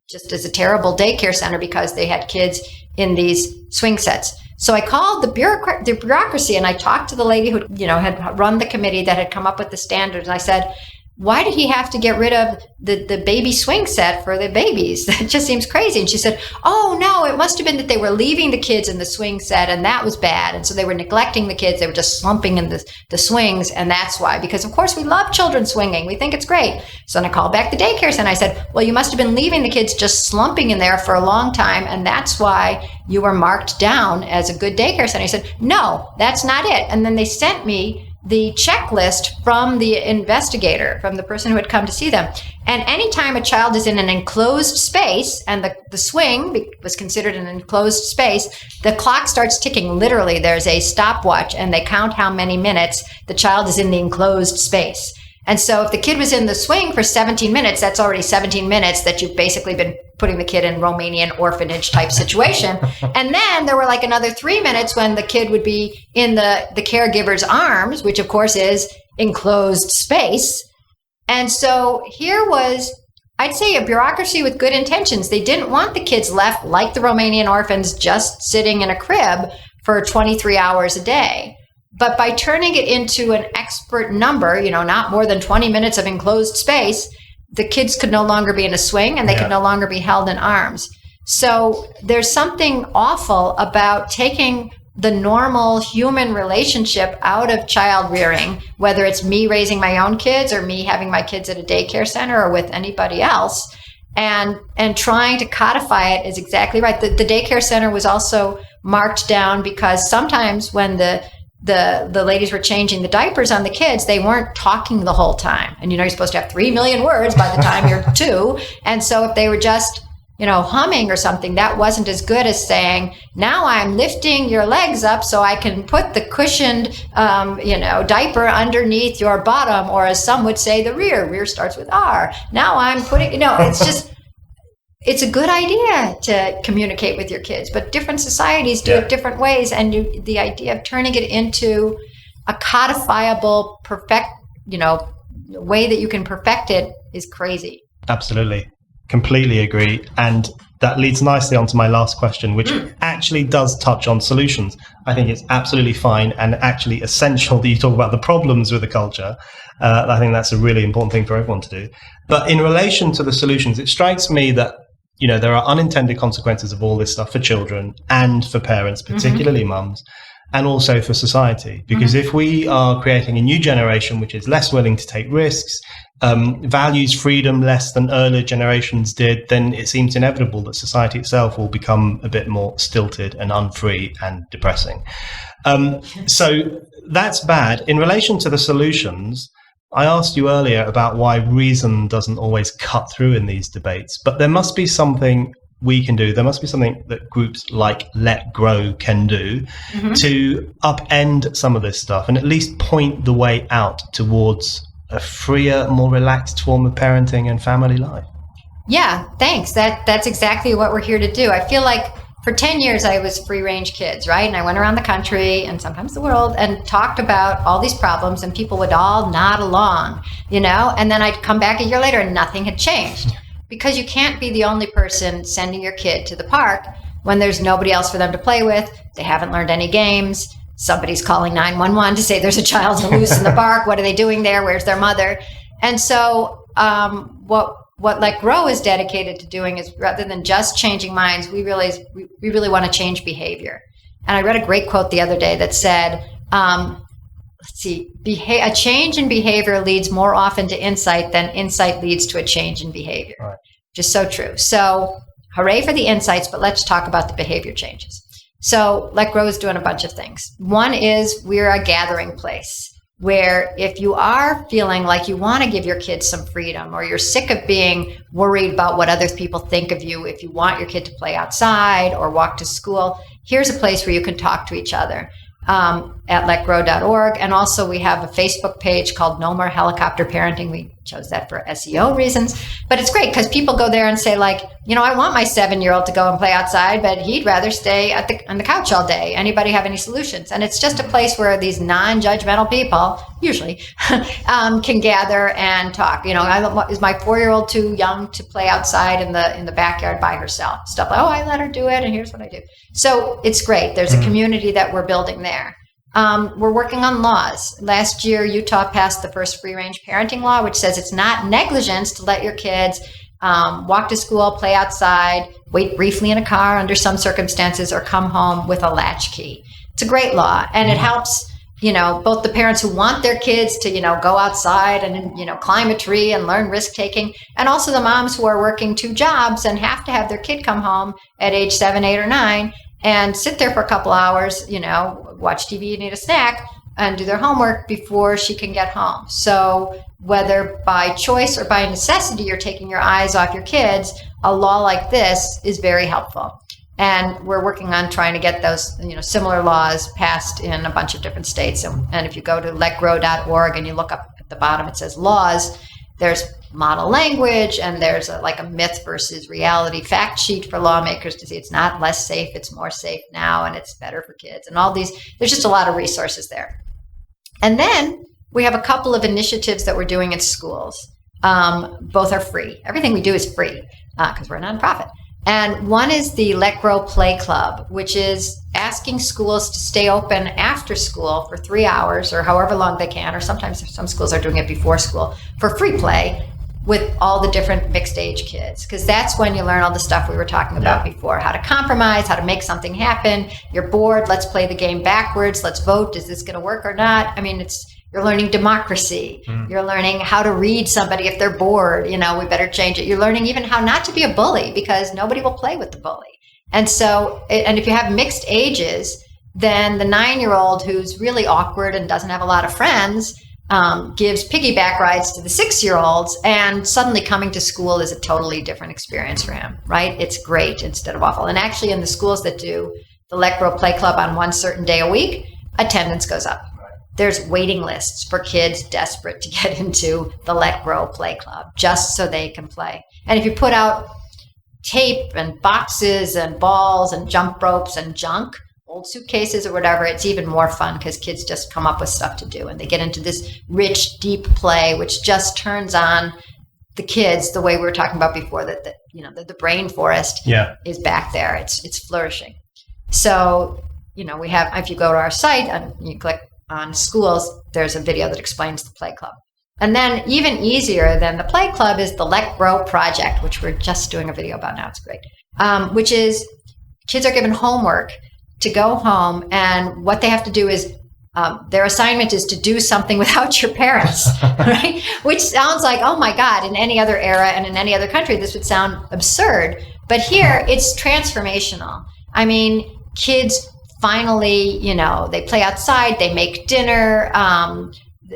just as a terrible daycare center because they had kids in these swing sets. So I called the bureaucracy and I talked to the lady who, had run the committee that had come up with the standards. And I said, why did he have to get rid of the baby swing set for the babies? That just seems crazy. And she said, oh, no, it must have been that they were leaving the kids in the swing set and that was bad. And so they were neglecting the kids. They were just slumping in the swings. And that's why, because of course we love children swinging. We think it's great. So then I called back the daycare center and I said, well, you must have been leaving the kids just slumping in there for a long time. And that's why you were marked down as a good daycare center. He said, no, that's not it. And then they sent me the checklist from the investigator, from the person who had come to see them. And anytime a child is in an enclosed space, and the swing was considered an enclosed space, the clock starts ticking. Literally, there's a stopwatch, and they count how many minutes the child is in the enclosed space. And so if the kid was in the swing for 17 minutes, that's already 17 minutes that you've basically been putting the kid in Romanian orphanage type situation. And then there were like another 3 minutes when the kid would be in the caregiver's arms, which of course is enclosed space. And so here was, I'd say, a bureaucracy with good intentions. They didn't want the kids left like the Romanian orphans just sitting in a crib for 23 hours a day. But by turning it into an expert number, not more than 20 minutes of enclosed space, the kids could no longer be in a swing and they could no longer be held in arms. So there's something awful about taking the normal human relationship out of child rearing, whether it's me raising my own kids or me having my kids at a daycare center or with anybody else, and trying to codify it is exactly right. The daycare center was also marked down because sometimes when the ladies were changing the diapers on the kids, they weren't talking the whole time. And you're supposed to have 3 million words by the time you're 2. And so if they were just, humming or something, that wasn't as good as saying, now I'm lifting your legs up so I can put the cushioned, diaper underneath your bottom, or as some would say, the rear. Rear starts with R. Now I'm putting, it's just, it's a good idea to communicate with your kids, but different societies do it different ways. And the idea of turning it into a codifiable, way that you can perfect it is crazy. Absolutely. Completely agree. And that leads nicely onto my last question, which actually does touch on solutions. I think it's absolutely fine and actually essential that you talk about the problems with the culture. I think that's a really important thing for everyone to do. But in relation to the solutions, it strikes me that there are unintended consequences of all this stuff for children and for parents, particularly mums, and also for society. Because if we are creating a new generation which is less willing to take risks, values freedom less than earlier generations did, then it seems inevitable that society itself will become a bit more stilted and unfree and depressing. So that's bad. In relation to the solutions, I asked you earlier about why reason doesn't always cut through in these debates, but there must be something we can do. There must be something that groups like Let Grow can do to upend some of this stuff and at least point the way out towards a freer, more relaxed form of parenting and family life. Yeah, thanks. That's exactly what we're here to do. I feel like for 10 years, I was free range kids, right? And I went around the country and sometimes the world and talked about all these problems, and people would all nod along, and then I'd come back a year later and nothing had changed, because you can't be the only person sending your kid to the park when there's nobody else for them to play with. They haven't learned any games. somebody's calling 911 to say there's a child loose in the park. What are they doing there? Where's their mother? And so what Let Grow is dedicated to doing is, rather than just changing minds, we really want to change behavior. And I read a great quote the other day that said, a change in behavior leads more often to insight than insight leads to a change in behavior. Right. Which is so true. So hooray for the insights, but let's talk about the behavior changes. So Let Grow is doing a bunch of things. One is we're a gathering place where if you are feeling like you want to give your kids some freedom, or you're sick of being worried about what other people think of you, if you want your kid to play outside or walk to school, here's a place where you can talk to each other at letgrow.org. And also we have a Facebook page called No More Helicopter Parenting. We chose that for SEO reasons, but it's great because people go there and say, like, I want my 7-year-old to go and play outside, but he'd rather stay on the couch all day. Anybody have any solutions? And it's just a place where these non-judgmental people, usually, can gather and talk. Is my 4-year-old too young to play outside in the backyard by herself? Stuff like, I let her do it, and here's what I do. So it's great. There's a community that we're building there. We're working on laws. Last year, Utah passed the first free-range parenting law, which says it's not negligence to let your kids walk to school, play outside, wait briefly in a car under some circumstances, or come home with a latchkey. It's a great law, and it helps, both the parents who want their kids to, go outside and, climb a tree and learn risk-taking, and also the moms who are working 2 jobs and have to have their kid come home at age 7, 8, or 9 and sit there for a couple hours, watch TV and eat a snack and do their homework before she can get home. So whether by choice or by necessity you're taking your eyes off your kids, a law like this is very helpful. And we're working on trying to get those, similar laws passed in a bunch of different states. And if you go to letgrow.org and you look up at the bottom, it says laws, there's model language, and there's a myth versus reality fact sheet for lawmakers to see it's not less safe, it's more safe now, and it's better for kids. And all these, there's just a lot of resources there. And then we have a couple of initiatives that we're doing in schools. Both are free. Everything we do is free because we're a nonprofit. And one is the Let Grow Play Club, which is asking schools to stay open after school for 3 hours or however long they can, or sometimes some schools are doing it before school, for free play with all the different mixed age kids. Because that's when you learn all the stuff we were talking about before, how to compromise, how to make something happen. You're bored, let's play the game backwards, let's vote, is this going to work or not? I mean, you're learning democracy. You're learning how to read somebody if they're bored. We better change it. You're learning even how not to be a bully because nobody will play with the bully. And so, and if you have mixed ages, then the 9-year-old who's really awkward and doesn't have a lot of friends gives piggyback rides to the 6-year-olds, and suddenly coming to school is a totally different experience for him, right? It's great instead of awful. And actually in the schools that do the Let Grow Play Club on one certain day a week, attendance goes up. There's waiting lists for kids desperate to get into the Let Grow Play Club just so they can play. And if you put out tape and boxes and balls and jump ropes and junk, old suitcases or whatever, it's even more fun because kids just come up with stuff to do and they get into this rich, deep play, which just turns on the kids the way we were talking about before, that the brain forest is back there. It's flourishing. So, we have, if you go to our site and you click on schools, there's a video that explains the Play Club. And then even easier than the Play Club is the Let Grow Project, which we're just doing a video about now. It's great. Which is kids are given homework to go home, and what they have to do is their assignment is to do something without your parents, right? Which sounds like, oh my God, in any other era and in any other country, this would sound absurd. But here, it's transformational. I mean, kids finally, they play outside, they make dinner.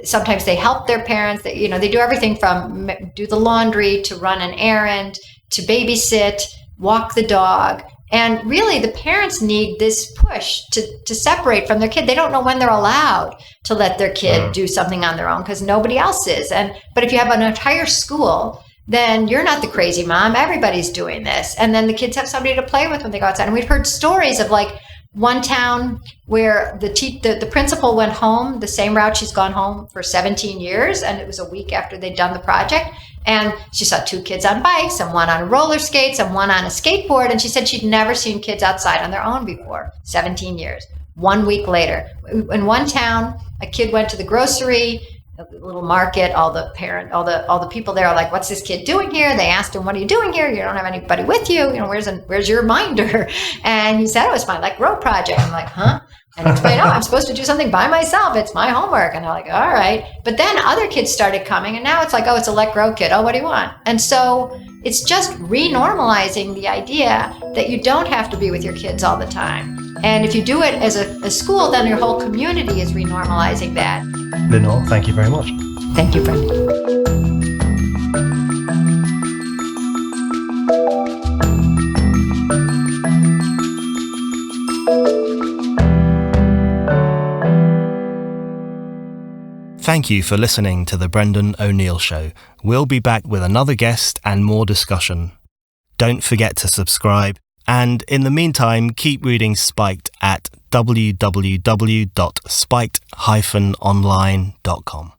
Sometimes they help their parents. They do everything from do the laundry to run an errand to babysit, walk the dog. And really, the parents need this push to separate from their kid. They don't know when they're allowed to let their kid do something on their own because nobody else is. But if you have an entire school, then you're not the crazy mom. Everybody's doing this. And then the kids have somebody to play with when they go outside. And we've heard stories of one town where the principal went home the same route she's gone home for 17 years, and it was a week after they'd done the project, and she saw 2 kids on bikes and one on roller skates and one on a skateboard, and she said she'd never seen kids outside on their own before, 17 years. 1 week later. In one town, a kid went to the grocery, a little market, all the people there are like, what's this kid doing here? They asked him, what are you doing here? You don't have anybody with you. Where's your reminder? And he said, it's my Let Grow project. I'm like, huh? And explain, I'm supposed to do something by myself. It's my homework. And they're like, all right. But then other kids started coming, and now it's like, it's a Let Grow kid. Oh, what do you want? And so it's just renormalizing the idea that you don't have to be with your kids all the time. And if you do it as a school, then your whole community is renormalizing that. Lenore, thank you very much. Thank you, Brendan. Thank you for listening to The Brendan O'Neill Show. We'll be back with another guest and more discussion. Don't forget to subscribe, and in the meantime, keep reading Spiked at www.spiked-online.com.